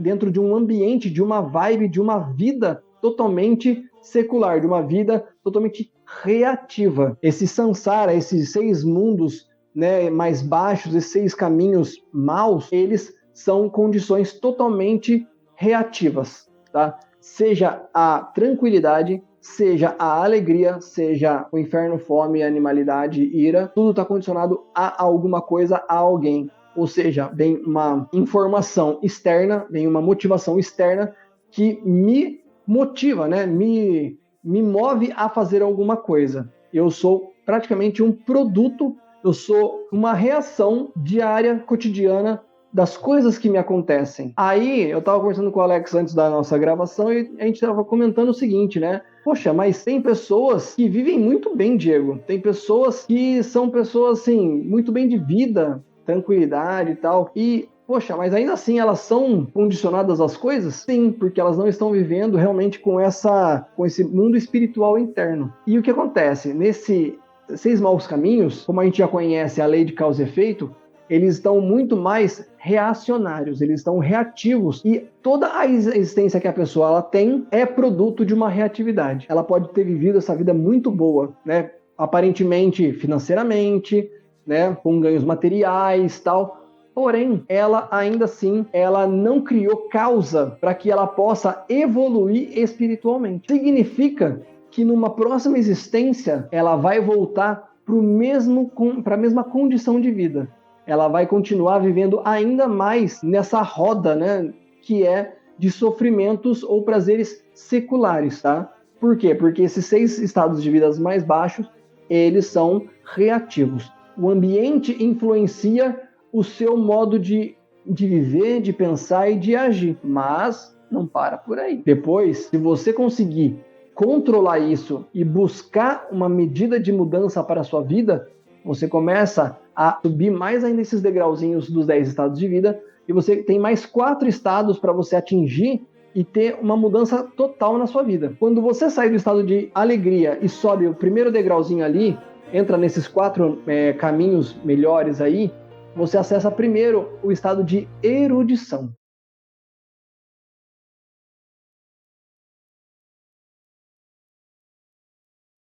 dentro de um ambiente, de uma vibe, de uma vida totalmente secular, de uma vida totalmente reativa. Esse samsara, esses 6 mundos, né, mais baixos, esses 6 caminhos maus, eles são condições totalmente reativas, tá? Seja a tranquilidade, seja a alegria, seja o inferno, fome, animalidade, ira, tudo está condicionado a alguma coisa, a alguém. Ou seja, vem uma informação externa, vem uma motivação externa que me motiva, né? Me move a fazer alguma coisa. Eu sou praticamente um produto, eu sou uma reação diária, cotidiana das coisas que me acontecem. Aí, eu estava conversando com o Alex antes da nossa gravação e a gente estava comentando o seguinte, né? Poxa, mas tem pessoas que vivem muito bem, Diego. Tem pessoas que são pessoas, assim, muito bem de vida, tranquilidade e tal. E, poxa, mas ainda assim elas são condicionadas às coisas? Sim, porque elas não estão vivendo realmente com esse mundo espiritual interno. E o que acontece? Nesse 6 maus caminhos, como a gente já conhece a lei de causa e efeito, eles estão muito mais reacionários, eles estão reativos e toda a existência que a pessoa ela tem é produto de uma reatividade. Ela pode ter vivido essa vida muito boa, né? Aparentemente, financeiramente, né? Com ganhos materiais, tal. Porém, ela ainda assim, ela não criou causa para que ela possa evoluir espiritualmente. Significa que numa próxima existência ela vai voltar para a mesma condição de vida. Ela vai continuar vivendo ainda mais nessa roda, né, que é de sofrimentos ou prazeres seculares, tá? Por quê? Porque esses 6 estados de vida mais baixos, eles são reativos. O ambiente influencia o seu modo de viver, de pensar e de agir, mas não para por aí. Depois, se você conseguir controlar isso e buscar uma medida de mudança para a sua vida, você começa a subir mais ainda esses degrauzinhos dos 10 estados de vida e você tem mais 4 estados para você atingir e ter uma mudança total na sua vida. Quando você sai do estado de alegria e sobe o primeiro degrauzinho ali, entra nesses 4 caminhos melhores aí, você acessa primeiro o estado de erudição.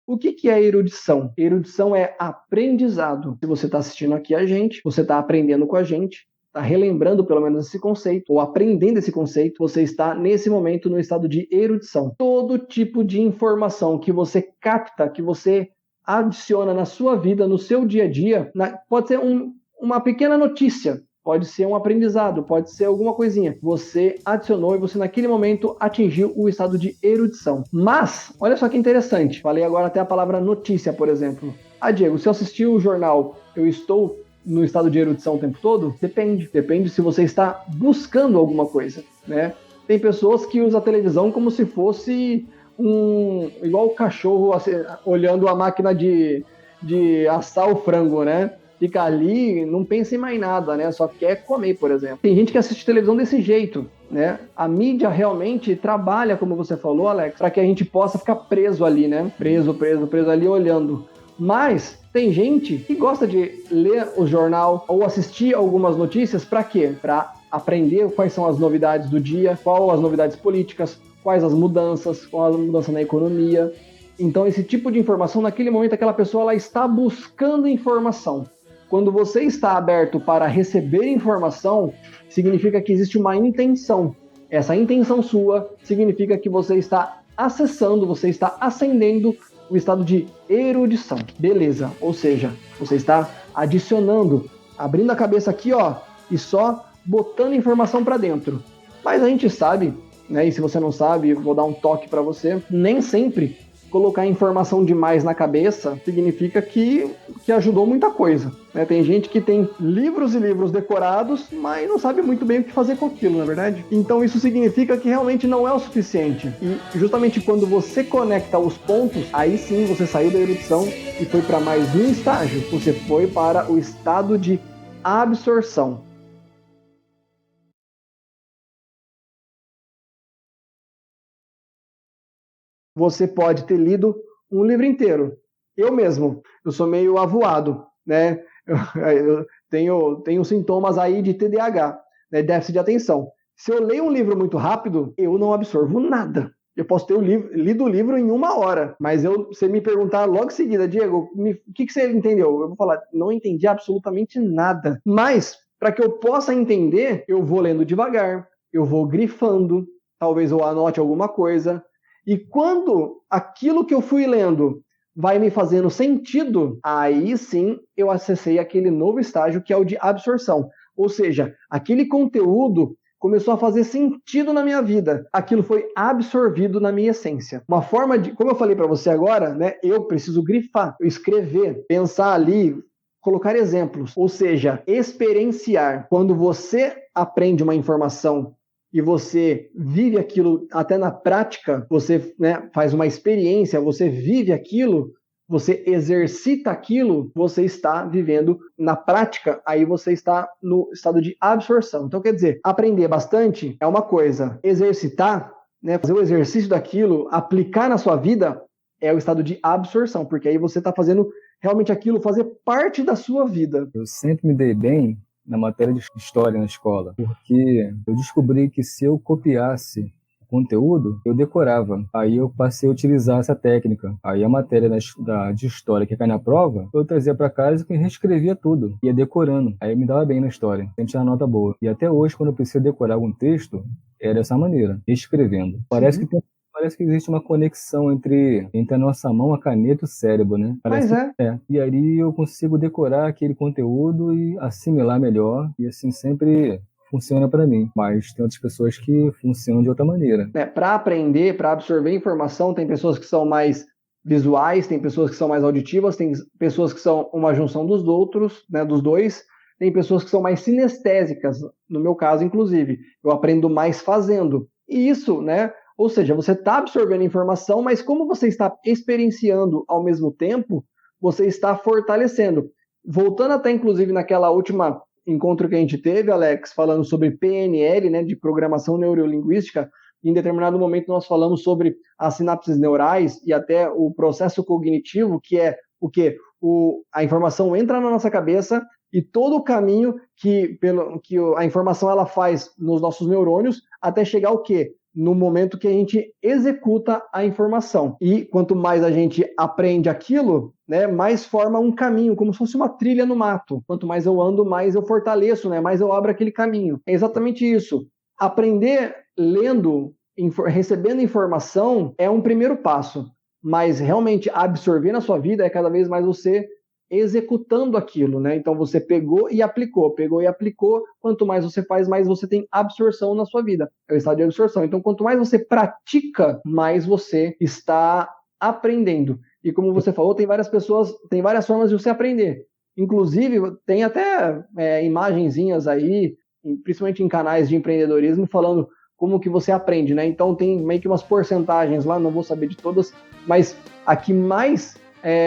O que é erudição? Erudição é aprendizado. Se você está assistindo aqui a gente, você está aprendendo com a gente, está relembrando pelo menos esse conceito, ou aprendendo esse conceito, você está nesse momento no estado de erudição. Todo tipo de informação que você capta, que você adiciona na sua vida, no seu dia a dia, pode ser uma pequena notícia, pode ser um aprendizado, pode ser alguma coisinha. Você adicionou e você naquele momento atingiu o estado de erudição. Mas, olha só que interessante, falei agora até a palavra notícia, por exemplo. Diego, se eu assistir o jornal, eu estou no estado de erudição o tempo todo? Depende se você está buscando alguma coisa, né? Tem pessoas que usam a televisão como se fosse igual o cachorro olhando a máquina de assar o frango, né? Fica ali, não pensa em mais nada, né? Só quer comer, por exemplo. Tem gente que assiste televisão desse jeito, né? A mídia realmente trabalha, como você falou, Alex, para que a gente possa ficar preso ali, né? Preso ali olhando. Mas tem gente que gosta de ler o jornal ou assistir algumas notícias para quê? Para aprender quais são as novidades do dia, quais as novidades políticas, quais as mudanças, qual a mudança na economia. Então, esse tipo de informação, naquele momento, aquela pessoa ela está buscando informação. Quando você está aberto para receber informação, significa que existe uma intenção. Essa intenção sua significa que você está acessando, você está ascendendo o estado de erudição. Beleza, ou seja, você está adicionando, abrindo a cabeça aqui, ó, e só botando informação para dentro. Mas a gente sabe, né, e se você não sabe, vou dar um toque para você, nem sempre colocar informação demais na cabeça significa que ajudou muita coisa, né? Tem gente que tem livros e livros decorados, mas não sabe muito bem o que fazer com aquilo, na verdade. Então isso significa que realmente não é o suficiente. E justamente quando você conecta os pontos, aí sim você saiu da erudição e foi para mais um estágio. Você foi para o estado de absorção. Você pode ter lido um livro inteiro. Eu mesmo, eu sou meio avoado, né? Eu tenho sintomas aí de TDAH, né? Déficit de atenção. Se eu leio um livro muito rápido, eu não absorvo nada. Eu posso ter lido o livro em 1 hora, mas você me perguntar logo em seguida, Diego, o que você entendeu? Eu vou falar, não entendi absolutamente nada. Mas, para que eu possa entender, eu vou lendo devagar, eu vou grifando, talvez eu anote alguma coisa. E quando aquilo que eu fui lendo vai me fazendo sentido, aí sim eu acessei aquele novo estágio que é o de absorção. Ou seja, aquele conteúdo começou a fazer sentido na minha vida. Aquilo foi absorvido na minha essência. Uma forma de, como eu falei para você agora, né, eu preciso grifar, escrever, pensar ali, colocar exemplos. Ou seja, experienciar. Quando você aprende uma informação e você vive aquilo até na prática, você, né, faz uma experiência, você vive aquilo, você exercita aquilo, você está vivendo na prática, aí você está no estado de absorção. Então, quer dizer, aprender bastante é uma coisa, exercitar, né, fazer o exercício daquilo, aplicar na sua vida, é o estado de absorção, porque aí você está fazendo realmente aquilo fazer parte da sua vida. Eu sempre me dei bem na matéria de história na escola, porque eu descobri que se eu copiasse o conteúdo, eu decorava. Aí eu passei a utilizar essa técnica. Aí a matéria de história que cai na prova, eu trazia para casa e reescrevia tudo, ia decorando. Aí eu me dava bem na história, sempre tinha uma nota boa. E até hoje, quando eu preciso decorar algum texto, é dessa maneira, escrevendo. Parece que existe uma conexão entre a nossa mão, a caneta e o cérebro, né? Mas é. E aí eu consigo decorar aquele conteúdo e assimilar melhor. E assim sempre funciona para mim. Mas tem outras pessoas que funcionam de outra maneira. Para aprender, para absorver informação, tem pessoas que são mais visuais, tem pessoas que são mais auditivas, tem pessoas que são uma junção dos outros, né, dos dois, tem pessoas que são mais sinestésicas, no meu caso, inclusive. Eu aprendo mais fazendo. E isso, né? Ou seja, você está absorvendo informação, mas como você está experienciando ao mesmo tempo, você está fortalecendo. Voltando até, inclusive, naquela última encontro que a gente teve, Alex, falando sobre PNL, né, de programação neurolinguística, em determinado momento nós falamos sobre as sinapses neurais e até o processo cognitivo, que é o quê? A informação entra na nossa cabeça e todo o caminho que a informação ela faz nos nossos neurônios até chegar ao quê? No momento que a gente executa a informação. E quanto mais a gente aprende aquilo, né, mais forma um caminho, como se fosse uma trilha no mato. Quanto mais eu ando, mais eu fortaleço, né, mais eu abro aquele caminho. É exatamente isso. Aprender lendo, recebendo informação é um primeiro passo, mas realmente absorver na sua vida é cada vez mais você executando aquilo, né? Então você pegou e aplicou, quanto mais você faz, mais você tem absorção na sua vida. É o estado de absorção. Então quanto mais você pratica, mais você está aprendendo. E como você falou, tem várias formas de você aprender. Inclusive, tem até imagenzinhas aí, principalmente em canais de empreendedorismo, falando como que você aprende, né? Então tem meio que umas porcentagens lá, não vou saber de todas, mas a que mais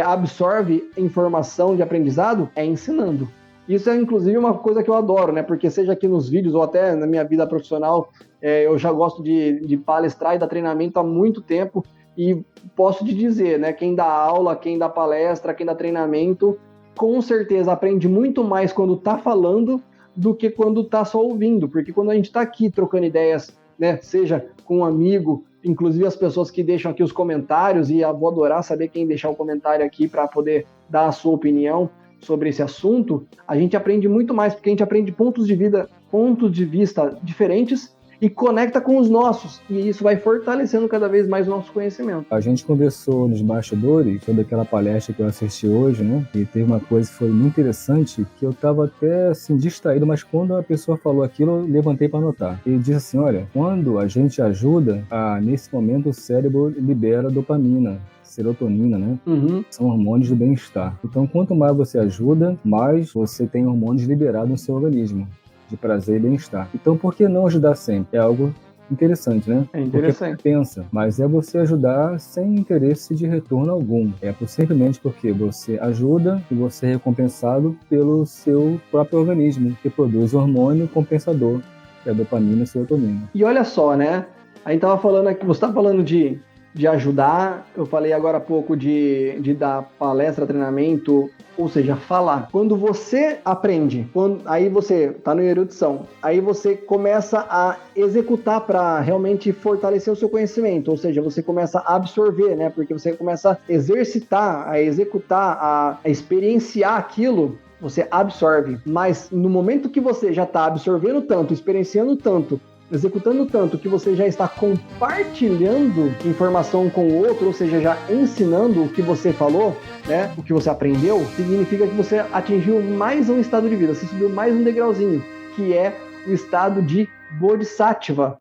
absorve informação de aprendizado é ensinando. Isso é, inclusive, uma coisa que eu adoro, né? Porque seja aqui nos vídeos ou até na minha vida profissional, eu já gosto de palestrar e dar treinamento há muito tempo e posso te dizer, né? Quem dá aula, quem dá palestra, quem dá treinamento, com certeza aprende muito mais quando está falando do que quando está só ouvindo. Porque quando a gente está aqui trocando ideias, né? Seja com um amigo, inclusive as pessoas que deixam aqui os comentários, e eu vou adorar saber quem deixar o comentário aqui para poder dar a sua opinião sobre esse assunto, a gente aprende muito mais, porque a gente aprende pontos de vista diferentes e conecta com os nossos, e isso vai fortalecendo cada vez mais o nosso conhecimento. A gente conversou nos bastidores sobre aquela palestra que eu assisti hoje, né? E teve uma coisa que foi muito interessante, que eu estava até assim distraído, mas quando a pessoa falou aquilo, eu levantei para anotar. Ele disse assim, olha, quando a gente ajuda, nesse momento o cérebro libera dopamina, serotonina, né? Uhum. São hormônios do bem-estar. Então, quanto mais você ajuda, mais você tem hormônios liberados no seu organismo, de prazer e bem-estar. Então, por que não ajudar sempre? É algo interessante, né? É interessante. Porque pensa, mas é você ajudar sem interesse de retorno algum. É simplesmente porque você ajuda e você é recompensado pelo seu próprio organismo, que produz hormônio compensador, que é a dopamina e a serotonina. E olha só, né? A gente tava falando aqui, você tá falando de ajudar, eu falei agora há pouco de dar palestra, treinamento, ou seja, falar. Quando você aprende, aí você tá no erudição, aí você começa a executar para realmente fortalecer o seu conhecimento, ou seja, você começa a absorver, né? Porque você começa a exercitar, a executar, a experienciar aquilo, você absorve. Mas no momento que você já está absorvendo tanto, experienciando tanto, executando tanto que você já está compartilhando informação com o outro, ou seja, já ensinando o que você falou, né, o que você aprendeu, significa que você atingiu mais um estado de vida, você subiu mais um degrauzinho, que é o estado de Bodhisattva.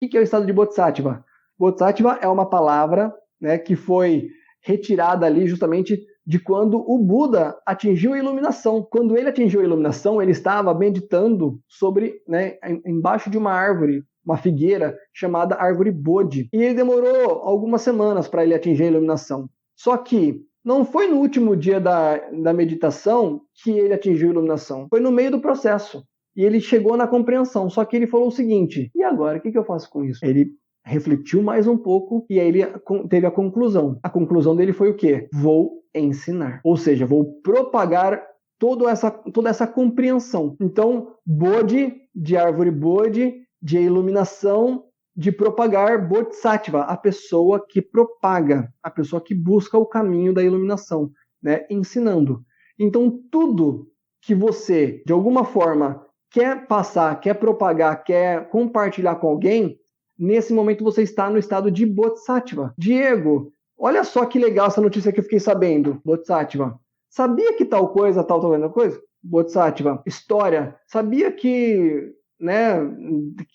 O que é o estado de Bodhisattva? Bodhisattva é uma palavra, né, que foi retirada ali justamente de quando o Buda atingiu a iluminação. Quando ele atingiu a iluminação, ele estava meditando sobre, né, embaixo de uma árvore, uma figueira chamada árvore Bodhi. E ele demorou algumas semanas para ele atingir a iluminação. Só que não foi no último dia da meditação que ele atingiu a iluminação. Foi no meio do processo. E ele chegou na compreensão. Só que ele falou o seguinte, e agora, o que eu faço com isso? Ele refletiu mais um pouco e aí ele teve a conclusão. A conclusão dele foi o quê? Vou ensinar. Ou seja, vou propagar toda essa compreensão. Então, Bodhi, de árvore Bodhi, de iluminação, de propagar Bodhisattva, a pessoa que propaga, a pessoa que busca o caminho da iluminação, né? Ensinando. Então, tudo que você, de alguma forma, quer passar, quer propagar, quer compartilhar com alguém, nesse momento você está no estado de Bodhisattva. Diego, olha só que legal essa notícia que eu fiquei sabendo. Bodhisattva. Sabia que tal coisa, tal coisa? Bodhisattva. História. Sabia que né,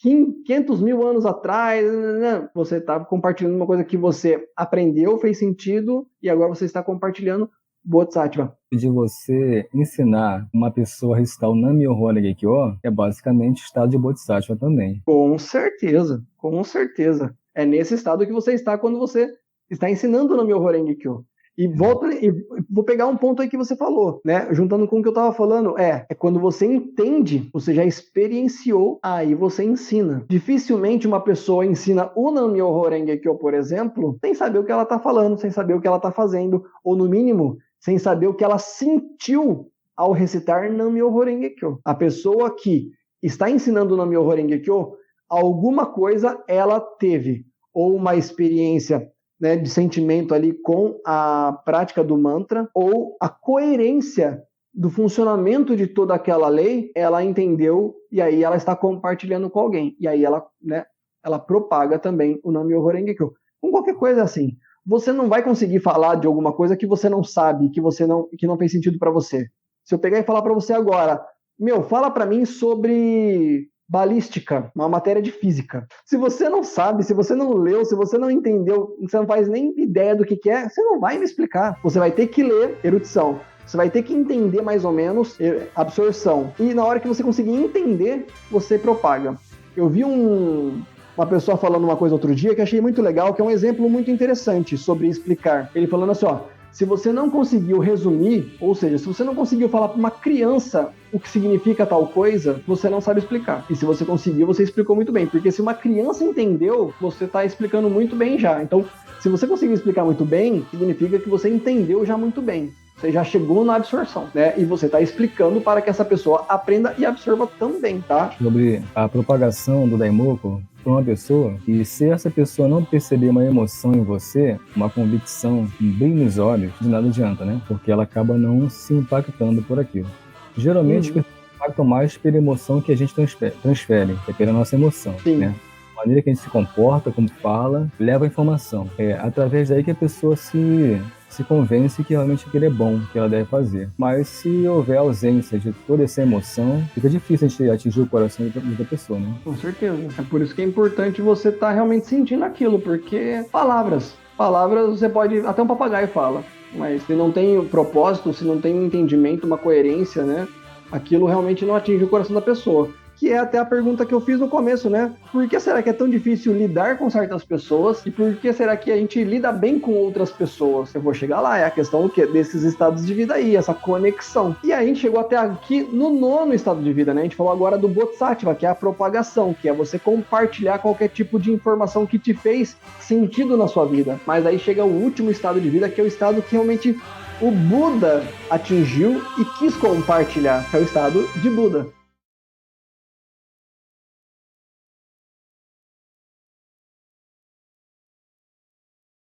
500 mil anos atrás, né, você está compartilhando uma coisa que você aprendeu, fez sentido, e agora você está compartilhando Bodhisattva. De você ensinar uma pessoa a recitar o Nam-myoho Renge-kyo é basicamente estado de Bodhisattva também. Com certeza, com certeza. É nesse estado que você está quando você está ensinando o Nam-myoho Renge-kyo. E vou pegar um ponto aí que você falou, né? Juntando com o que eu estava falando, é quando você entende, você já experienciou, aí você ensina. Dificilmente uma pessoa ensina o Nam-myoho Renge-kyo, por exemplo, sem saber o que ela está falando, sem saber o que ela está fazendo, ou no mínimo, sem saber o que ela sentiu ao recitar Nam-myoho Renge-kyo. A pessoa que está ensinando o Nam-myoho Renge-kyo, alguma coisa ela teve, ou uma experiência, né, de sentimento ali com a prática do mantra, ou a coerência do funcionamento de toda aquela lei, ela entendeu, e aí ela está compartilhando com alguém. E aí ela, né, ela propaga também o Nam-myoho Renge-kyo. Com qualquer coisa assim, você não vai conseguir falar de alguma coisa que você não sabe, que não fez sentido para você. Se eu pegar e falar para você agora, fala para mim sobre balística, uma matéria de física. Se você não sabe, se você não leu, se você não entendeu, você não faz nem ideia do que é, você não vai me explicar. Você vai ter que ler erudição. Você vai ter que entender mais ou menos absorção. E na hora que você conseguir entender, você propaga. Eu vi uma pessoa falando uma coisa outro dia que achei muito legal, que é um exemplo muito interessante sobre explicar. Ele falando assim, ó, se você não conseguiu resumir, ou seja, se você não conseguiu falar para uma criança o que significa tal coisa, você não sabe explicar. E se você conseguiu, você explicou muito bem. Porque se uma criança entendeu, você está explicando muito bem já. Então, se você conseguiu explicar muito bem, significa que você entendeu já muito bem. Você já chegou na absorção, né? E você está explicando para que essa pessoa aprenda e absorva também, tá? Sobre a propagação do Daimoku para uma pessoa, e se essa pessoa não perceber uma emoção em você, uma convicção, um brilho nos olhos, de nada adianta, né? Porque ela acaba não se impactando por aquilo. Geralmente, as pessoas impactam mais pela emoção que a gente transfere, é pela nossa emoção, né? A maneira que a gente se comporta, como fala, leva a informação. É através daí que a pessoa se convence que realmente aquilo é bom, que ela deve fazer. Mas se houver ausência de toda essa emoção, fica difícil a gente atingir o coração da pessoa, né? Com certeza. É por isso que é importante você estar realmente sentindo aquilo, porque palavras você pode, até um papagaio fala, mas se não tem propósito, se não tem um entendimento, uma coerência, né, aquilo realmente não atinge o coração da pessoa. Que é até a pergunta que eu fiz no começo, né? Por que será que é tão difícil lidar com certas pessoas? E por que será que a gente lida bem com outras pessoas? Eu vou chegar lá, é a questão do quê? Desses estados de vida aí, essa conexão. E aí a gente chegou até aqui no 9º estado de vida, né? A gente falou agora do Bodhisattva, que é a propagação, que é você compartilhar qualquer tipo de informação que te fez sentido na sua vida. Mas aí chega o último estado de vida, que é o estado que realmente o Buda atingiu e quis compartilhar, que é o estado de Buda.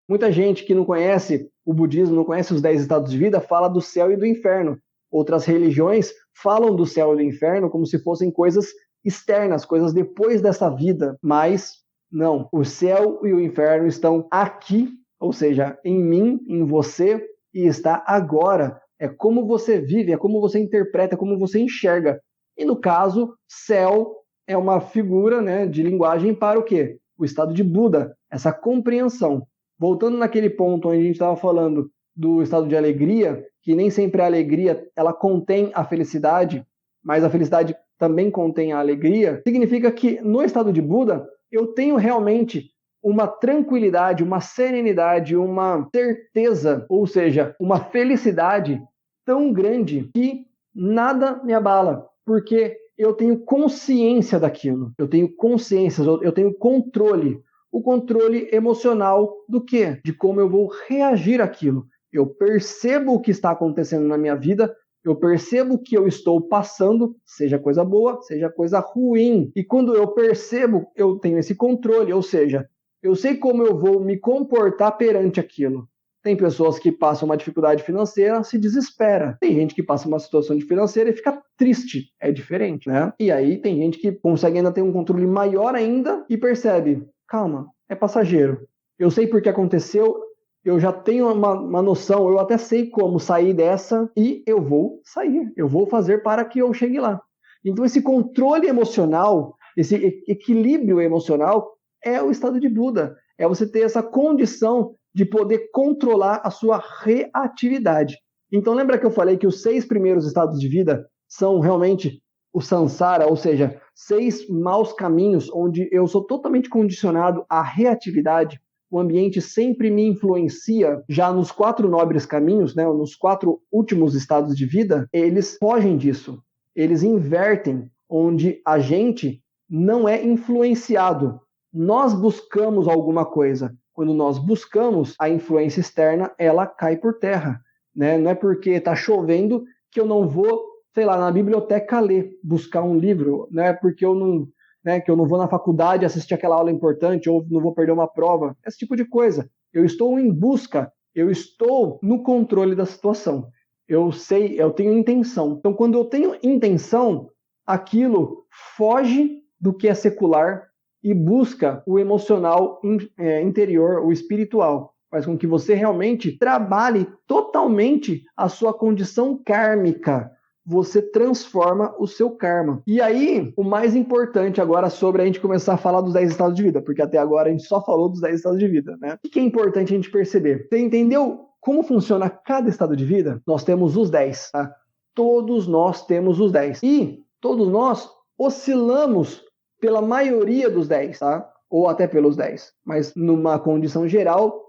Muita gente que não conhece o budismo, não conhece os 10 estados de vida, fala do céu e do inferno. Outras religiões falam do céu e do inferno como se fossem coisas externas, coisas depois dessa vida. Mas não, o céu e o inferno estão aqui, ou seja, em mim, em você, e está agora. É como você vive, é como você interpreta, é como você enxerga. E no caso, céu é uma figura, né, de linguagem para o quê? O estado de Buda, essa compreensão. Voltando naquele ponto onde a gente estava falando do estado de alegria, que nem sempre a alegria ela contém a felicidade, mas a felicidade também contém a alegria, significa que no estado de Buda eu tenho realmente uma tranquilidade, uma serenidade, uma certeza, ou seja, uma felicidade tão grande que nada me abala, porque eu tenho consciência daquilo, eu tenho consciência, eu tenho controle. O controle emocional do quê? De como eu vou reagir àquilo. Eu percebo o que está acontecendo na minha vida, eu percebo o que eu estou passando, seja coisa boa, seja coisa ruim. E quando eu percebo, eu tenho esse controle, ou seja, eu sei como eu vou me comportar perante aquilo. Tem pessoas que passam uma dificuldade financeira, se desespera. Tem gente que passa uma situação financeira e fica triste. É diferente, né? E aí tem gente que consegue ainda ter um controle maior ainda e percebe, calma, é passageiro. Eu sei porque aconteceu, eu já tenho uma noção, eu até sei como sair dessa e eu vou sair. Eu vou fazer para que eu chegue lá. Então, esse controle emocional, esse equilíbrio emocional é o estado de Buda. É você ter essa condição de poder controlar a sua reatividade. Então, lembra que eu falei que os 6 primeiros estados de vida são realmente o samsara, ou seja, 6 maus caminhos onde eu sou totalmente condicionado à reatividade. O ambiente sempre me influencia. Já nos 4 nobres caminhos, né, nos 4 últimos estados de vida, eles fogem disso. Eles invertem, onde a gente não é influenciado. Nós buscamos alguma coisa. Quando nós buscamos, a influência externa, ela cai por terra. Né? Não é porque está chovendo que eu não vou, sei lá, na biblioteca ler, buscar um livro. Não é porque eu não, né, que eu não vou na faculdade assistir aquela aula importante ou não vou perder uma prova. Esse tipo de coisa. Eu estou em busca, eu estou no controle da situação. Eu sei, eu tenho intenção. Então, quando eu tenho intenção, aquilo foge do que é secular e busca o emocional interior, o espiritual. Faz com que você realmente trabalhe totalmente a sua condição kármica. Você transforma o seu karma. E aí, o mais importante agora sobre a gente começar a falar dos 10 estados de vida, porque até agora a gente só falou dos 10 estados de vida, né? O que é importante a gente perceber? Você entendeu como funciona cada estado de vida? Nós temos os 10, tá? Todos nós temos os 10. E todos nós oscilamos pela maioria dos 10, tá? Ou até pelos 10. Mas numa condição geral,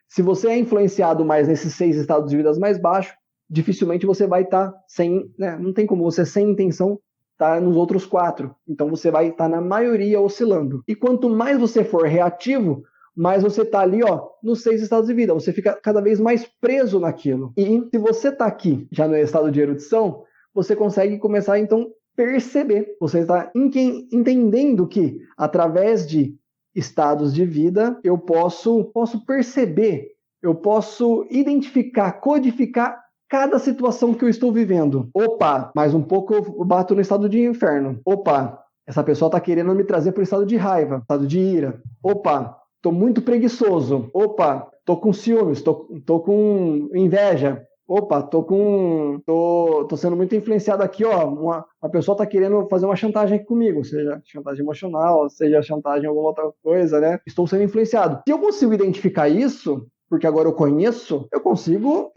se você é influenciado mais nesses 6 estados de vida mais baixos, dificilmente você vai estar sem, né? Não tem como você sem intenção estar nos outros 4. Então você vai estar na maioria oscilando. E quanto mais você for reativo, mais você está ali, ó, nos 6 estados de vida. Você fica cada vez mais preso naquilo. E se você está aqui, já no estado de erudição, você consegue começar, então, perceber. Você está entendendo que, através de estados de vida, eu posso perceber, eu posso identificar, codificar cada situação que eu estou vivendo. Opa, mais um pouco eu bato no estado de inferno. Opa, essa pessoa está querendo me trazer para o estado de raiva, estado de ira. Opa, estou muito preguiçoso. Opa, estou com ciúmes, estou com inveja. Opa, tô sendo muito influenciado aqui, ó. Uma pessoa tá querendo fazer uma chantagem aqui comigo, seja chantagem emocional, seja chantagem em alguma outra coisa, né? Estou sendo influenciado. Se eu consigo identificar isso, porque agora eu conheço, eu consigo,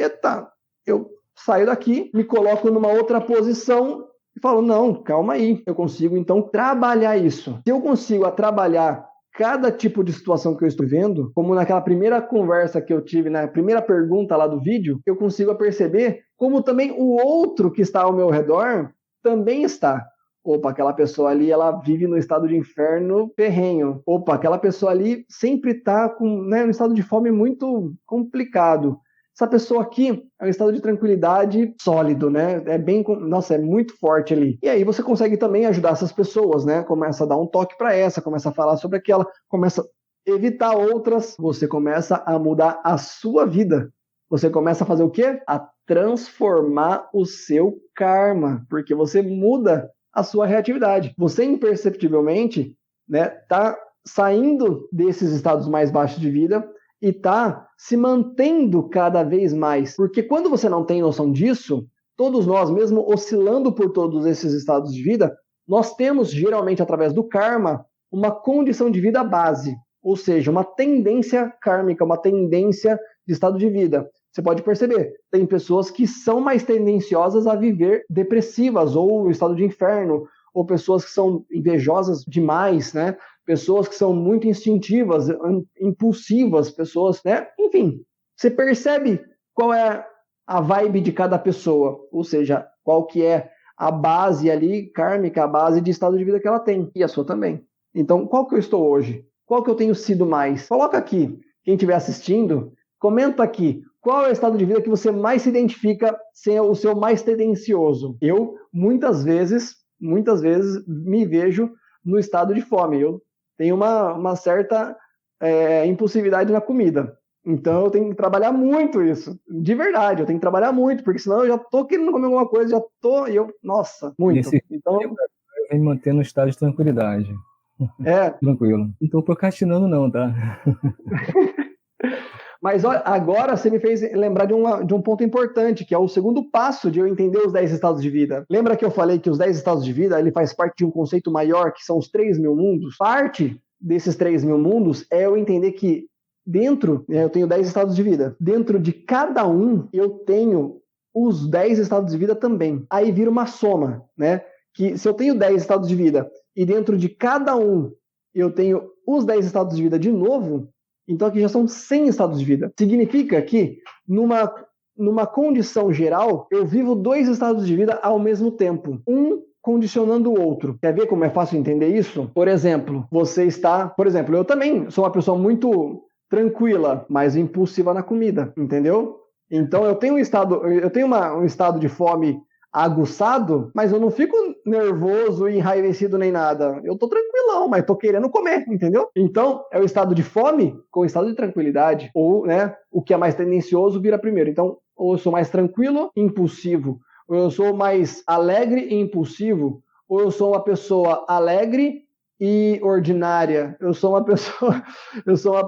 eu saio daqui, me coloco numa outra posição e falo, não, calma aí. Eu consigo, então, trabalhar isso. Se eu consigo trabalhar cada tipo de situação que eu estou vendo, como naquela primeira conversa que eu tive, na primeira pergunta lá do vídeo, eu consigo perceber como também o outro que está ao meu redor também está. Opa, aquela pessoa ali, ela vive no estado de inferno ferrenho. Opa, aquela pessoa ali sempre está com, né, um estado de fome muito complicado. Essa pessoa aqui é um estado de tranquilidade sólido, né? Nossa, é muito forte ali. E aí você consegue também ajudar essas pessoas, né? Começa a dar um toque para essa, começa a falar sobre aquela, começa a evitar outras, você começa a mudar a sua vida. Você começa a fazer o quê? A transformar o seu karma, porque você muda a sua reatividade. Você imperceptivelmente, né, tá saindo desses estados mais baixos de vida e tá se mantendo cada vez mais. Porque quando você não tem noção disso, todos nós, mesmo oscilando por todos esses estados de vida, nós temos, geralmente, através do karma, uma condição de vida base. Ou seja, uma tendência kármica, uma tendência de estado de vida. Você pode perceber, tem pessoas que são mais tendenciosas a viver depressivas, ou no estado de inferno, ou pessoas que são invejosas demais, né? Pessoas que são muito instintivas, impulsivas, pessoas, né? Enfim, você percebe qual é a vibe de cada pessoa, ou seja, qual que é a base ali, kármica, a base de estado de vida que ela tem, e a sua também. Então, qual que eu estou hoje? Qual que eu tenho sido mais? Coloca aqui, quem estiver assistindo, comenta aqui, qual é o estado de vida que você mais se identifica ser o seu mais tendencioso? Eu, muitas vezes, me vejo no estado de fome. Eu tenho uma certa impulsividade na comida. Então eu tenho que trabalhar muito isso. De verdade, eu tenho que trabalhar muito, porque senão eu já tô querendo comer alguma coisa, nossa, muito. Então eu venho mantendo um estado de tranquilidade. Tranquilo. Não tô procrastinando não, tá? Mas olha, agora você me fez lembrar de um ponto importante, que é o segundo passo de eu entender os 10 estados de vida. Lembra que eu falei que os 10 estados de vida, ele faz parte de um conceito maior, que são os 3.000 mundos? Parte desses 3.000 mundos é eu entender que dentro, eu tenho 10 estados de vida. Dentro de cada um, eu tenho os 10 estados de vida também. Aí vira uma soma, né? Que se eu tenho 10 estados de vida e dentro de cada um eu tenho os 10 estados de vida de novo, então aqui já são 100 estados de vida. Significa que numa condição geral, eu vivo 2 estados de vida ao mesmo tempo. Um condicionando o outro. Quer ver como é fácil entender isso? Por exemplo, eu também sou uma pessoa muito tranquila, mas impulsiva na comida, entendeu? Então eu tenho um estado de fome aguçado, mas eu não fico nervoso e enraivecido nem nada. Eu tô tranquilão, mas tô querendo comer, entendeu? Então, é o estado de fome com o estado de tranquilidade. Ou, né, o que é mais tendencioso vira primeiro. Então, ou eu sou mais tranquilo e impulsivo, ou eu sou mais alegre e impulsivo, ou eu sou uma pessoa alegre e ordinária. Eu sou uma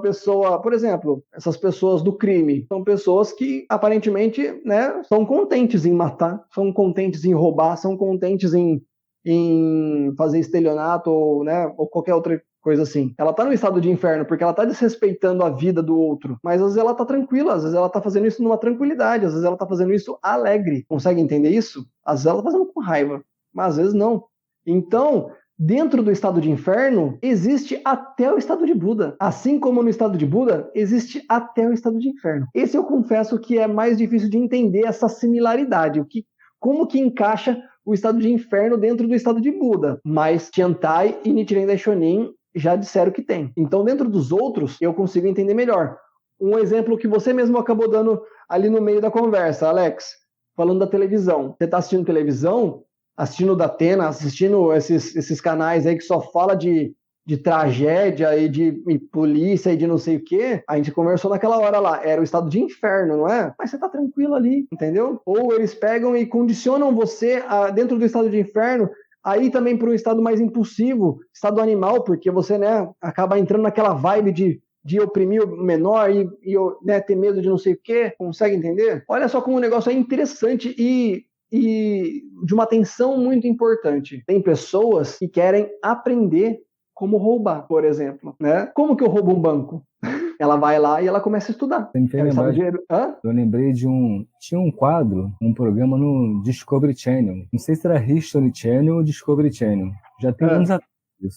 pessoa, por exemplo, essas pessoas do crime, são pessoas que aparentemente, né, são contentes em matar, são contentes em roubar, são contentes em fazer estelionato ou, né, ou qualquer outra coisa assim. Ela tá no estado de inferno porque ela tá desrespeitando a vida do outro, mas às vezes ela tá tranquila, às vezes ela tá fazendo isso numa tranquilidade, às vezes ela tá fazendo isso alegre. Consegue entender isso? Às vezes ela tá fazendo com raiva, mas às vezes não. Então, dentro do estado de inferno, existe até o estado de Buda. Assim como no estado de Buda, existe até o estado de inferno. Esse eu confesso que é mais difícil de entender essa similaridade. Como que encaixa o estado de inferno dentro do estado de Buda? Mas Tiantai e Nichiren Daishonin já disseram que tem. Então, dentro dos outros, eu consigo entender melhor. Um exemplo que você mesmo acabou dando ali no meio da conversa, Alex, falando da televisão. Você está assistindo televisão, assistindo o Datena, assistindo esses canais aí que só fala de tragédia e de polícia e de não sei o quê, a gente conversou naquela hora lá, era o estado de inferno, não é? Mas você tá tranquilo ali, entendeu? Ou eles pegam e condicionam você dentro do estado de inferno, aí também para um estado mais impulsivo, estado animal, porque você, né, acaba entrando naquela vibe de oprimir o menor e né, ter medo de não sei o quê, consegue entender? Olha só como o negócio é interessante e de uma atenção muito importante. Tem pessoas que querem aprender como roubar, por exemplo, né? Como que eu roubo um banco? Ela vai lá e ela começa a estudar. Você me fez lembrar, eu lembrei tinha um quadro, um programa no Discovery Channel. Não sei se era History Channel ou Discovery Channel. Já tem anos atrás.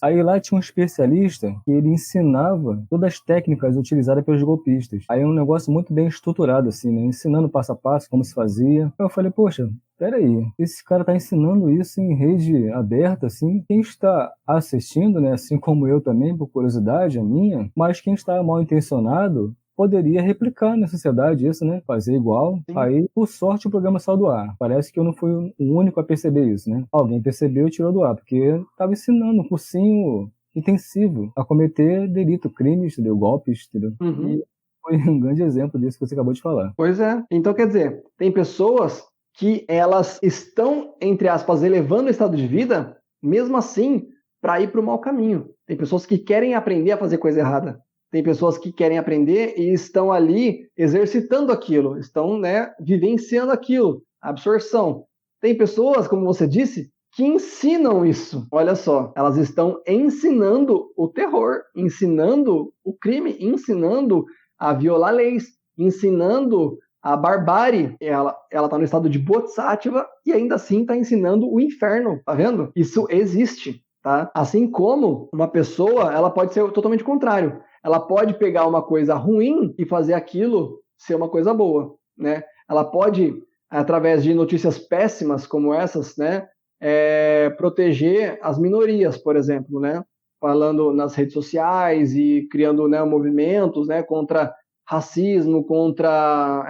Aí lá tinha um especialista que ele ensinava todas as técnicas utilizadas pelos golpistas. Aí é um negócio muito bem estruturado, assim, né? Ensinando passo a passo como se fazia. Aí eu falei, poxa, peraí, esse cara tá ensinando isso em rede aberta, assim. Quem está assistindo, né, assim como eu também, por curiosidade, a minha, mas quem está mal intencionado poderia replicar na sociedade isso, né? Fazer igual. Sim. Aí, por sorte, o programa saiu do ar. Parece que eu não fui o único a perceber isso, né? Alguém percebeu e tirou do ar, porque estava ensinando um cursinho intensivo a cometer delito, crimes, entendeu? Golpes, entendeu? Uhum. E foi um grande exemplo disso que você acabou de falar. Pois é. Então, quer dizer, tem pessoas que elas estão, entre aspas, elevando o estado de vida, mesmo assim, para ir para o mau caminho. Tem pessoas que querem aprender a fazer coisa errada. Tem pessoas que querem aprender e estão ali exercitando aquilo, estão, né, vivenciando aquilo, a absorção. Tem pessoas, como você disse, que ensinam isso. Olha só, elas estão ensinando o terror, ensinando o crime, ensinando a violar leis, ensinando a barbárie. Ela está no estado de bodhisattva e ainda assim está ensinando o inferno, tá vendo? Isso existe, tá? Assim como uma pessoa, ela pode ser totalmente contrário. Ela pode pegar uma coisa ruim e fazer aquilo ser uma coisa boa, né? Ela pode, através de notícias péssimas como essas, né, proteger as minorias, por exemplo, né? Falando nas redes sociais e criando, né, movimentos, né, contra racismo, contra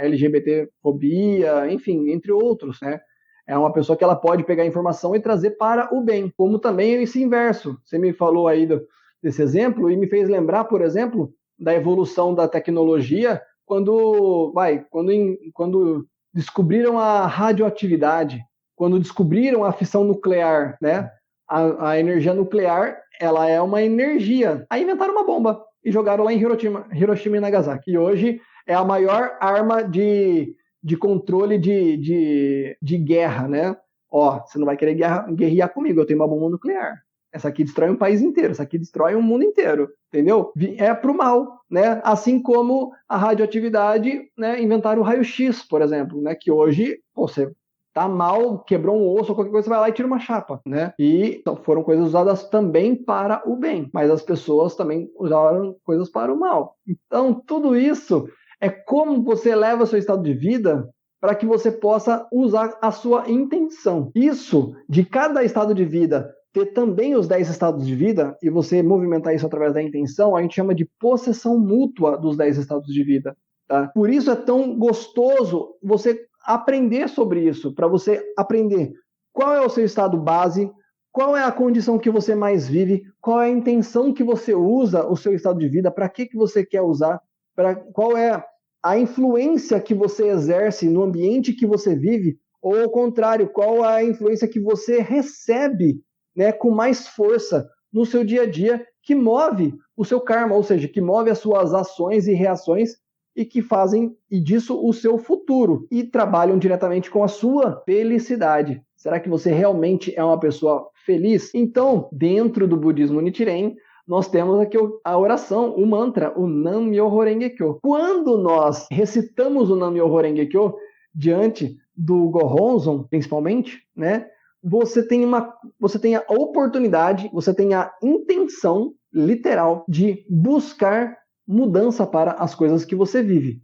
LGBTfobia, enfim, entre outros, né? É uma pessoa que ela pode pegar a informação e trazer para o bem, como também esse inverso. Você me falou aí desse exemplo e me fez lembrar, por exemplo, da evolução da tecnologia quando descobriram a radioatividade, quando descobriram a fissão nuclear, né? A energia nuclear, ela é uma energia. Aí inventaram uma bomba. e jogaram lá em Hiroshima e Nagasaki. E hoje é a maior arma de controle de guerra, né? Ó, você não vai querer guerrear comigo, eu tenho uma bomba nuclear. Essa aqui destrói um país inteiro, essa aqui destrói um mundo inteiro, entendeu? É pro mal, né? Assim como a radioatividade, né? Inventaram o raio-x, por exemplo, né? Que hoje, você tá mal, quebrou um osso ou qualquer coisa, você vai lá e tira uma chapa, né? E foram coisas usadas também para o bem, mas as pessoas também usaram coisas para o mal. Então, tudo isso é como você eleva o seu estado de vida para que você possa usar a sua intenção. Isso, de cada estado de vida ter também os 10 estados de vida, e você movimentar isso através da intenção, a gente chama de possessão mútua dos 10 estados de vida. Tá? Por isso é tão gostoso você aprender sobre isso, para você aprender qual é o seu estado base, qual é a condição que você mais vive, qual é a intenção que você usa o seu estado de vida, para que você quer usar, qual é a influência que você exerce no ambiente que você vive, ou ao contrário, qual é a influência que você recebe, né, com mais força no seu dia a dia, que move o seu karma, ou seja, que move as suas ações e reações e que fazem disso o seu futuro e trabalham diretamente com a sua felicidade. Será que você realmente é uma pessoa feliz? Então, dentro do budismo Nichiren, nós temos aqui a oração, o mantra, o Nam-myoho Renge-kyo. Quando nós recitamos o Nam-myoho Renge-kyo diante do Gohonzon, principalmente, né, você tem a oportunidade, você tem a intenção literal de buscar mudança para as coisas que você vive.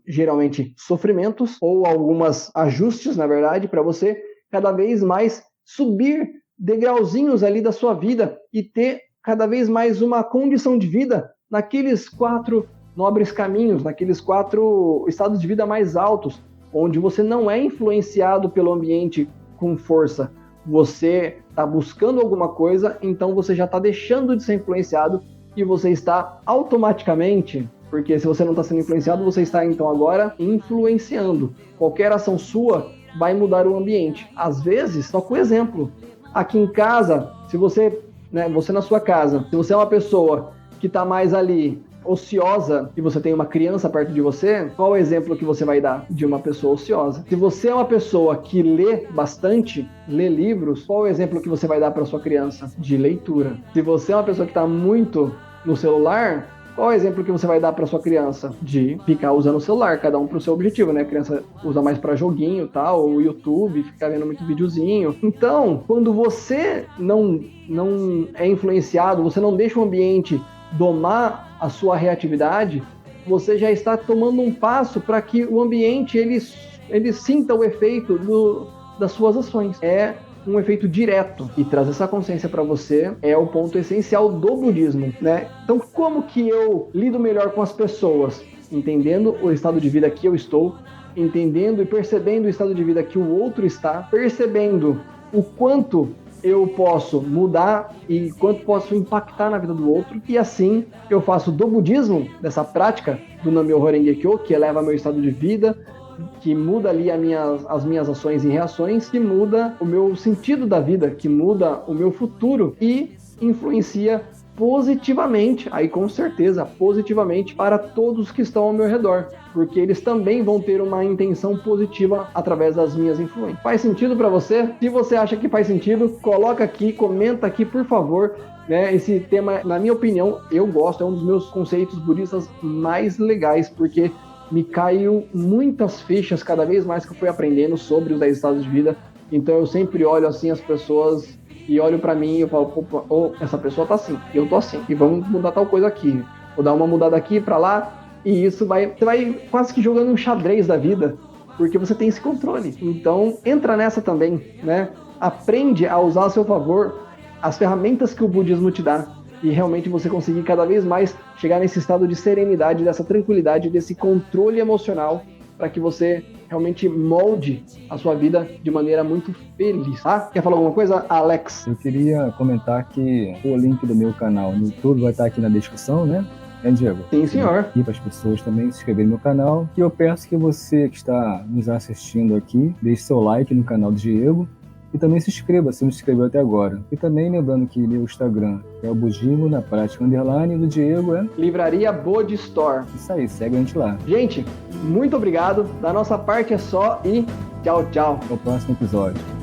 Geralmente sofrimentos ou alguns ajustes, na verdade, para você cada vez mais subir degrauzinhos ali da sua vida e ter cada vez mais uma condição de vida naqueles 4 nobres caminhos, naqueles 4 estados de vida mais altos, onde você não é influenciado pelo ambiente com força. Você está buscando alguma coisa, então você já está deixando de ser influenciado e você está automaticamente, porque se você não está sendo influenciado, você está então agora influenciando. Qualquer ação sua vai mudar o ambiente. Às vezes, só com exemplo, aqui em casa, se você, né, você na sua casa, se você é uma pessoa que está mais ali ociosa e você tem uma criança perto de você, qual é o exemplo que você vai dar de uma pessoa ociosa? Se você é uma pessoa que lê bastante, lê livros, qual é o exemplo que você vai dar para sua criança? De leitura. Se você é uma pessoa que está muito no celular, qual é o exemplo que você vai dar para sua criança? De ficar usando o celular, cada um para o seu objetivo, né? A criança usa mais para joguinho, tal, o YouTube, ficar vendo muito videozinho. Então, quando você não é influenciado, você não deixa o ambiente domar a sua reatividade, você já está tomando um passo para que o ambiente ele sinta o efeito das suas ações. É um efeito direto, e trazer essa consciência para você é o ponto essencial do budismo, né? Então, como que eu lido melhor com as pessoas? Entendendo o estado de vida que eu estou, entendendo e percebendo o estado de vida que o outro está, percebendo o quanto eu posso mudar e quanto posso impactar na vida do outro, e assim eu faço do budismo, dessa prática do Nam-myoho Renge-kyo, que eleva meu estado de vida, que muda ali as minhas ações e reações, que muda o meu sentido da vida, que muda o meu futuro e influencia positivamente, aí com certeza, positivamente para todos que estão ao meu redor, porque eles também vão ter uma intenção positiva através das minhas influências. Faz sentido para você? Se você acha que faz sentido, coloca aqui, comenta aqui, por favor, né? Esse tema, na minha opinião, eu gosto, é um dos meus conceitos budistas mais legais, porque me caiu muitas fichas cada vez mais que eu fui aprendendo sobre os 10 estados de vida. Então eu sempre olho assim as pessoas e olho pra mim e eu falo, opa, essa pessoa tá assim, eu tô assim, e vamos mudar tal coisa aqui, vou dar uma mudada aqui pra lá, e isso você vai quase que jogando um xadrez da vida, porque você tem esse controle. Então entra nessa também, né? Aprende a usar a seu favor as ferramentas que o budismo te dá, e realmente você conseguir cada vez mais chegar nesse estado de serenidade, dessa tranquilidade, desse controle emocional, para que você realmente molde a sua vida de maneira muito feliz, tá? Quer falar alguma coisa, Alex? Eu queria comentar que o link do meu canal no YouTube vai estar aqui na descrição, né? Diego? Sim, senhor. E para as pessoas também se inscreverem no meu canal. E eu peço que você que está nos assistindo aqui, deixe seu like no canal do Diego. E também se inscreva, se não se inscreveu até agora. E também lembrando que meu Instagram é o Budismo na Prática _, do Diego é Livraria Bud Store. Isso aí, segue a gente lá. Gente, muito obrigado. Da nossa parte é só e tchau, tchau. Até o próximo episódio.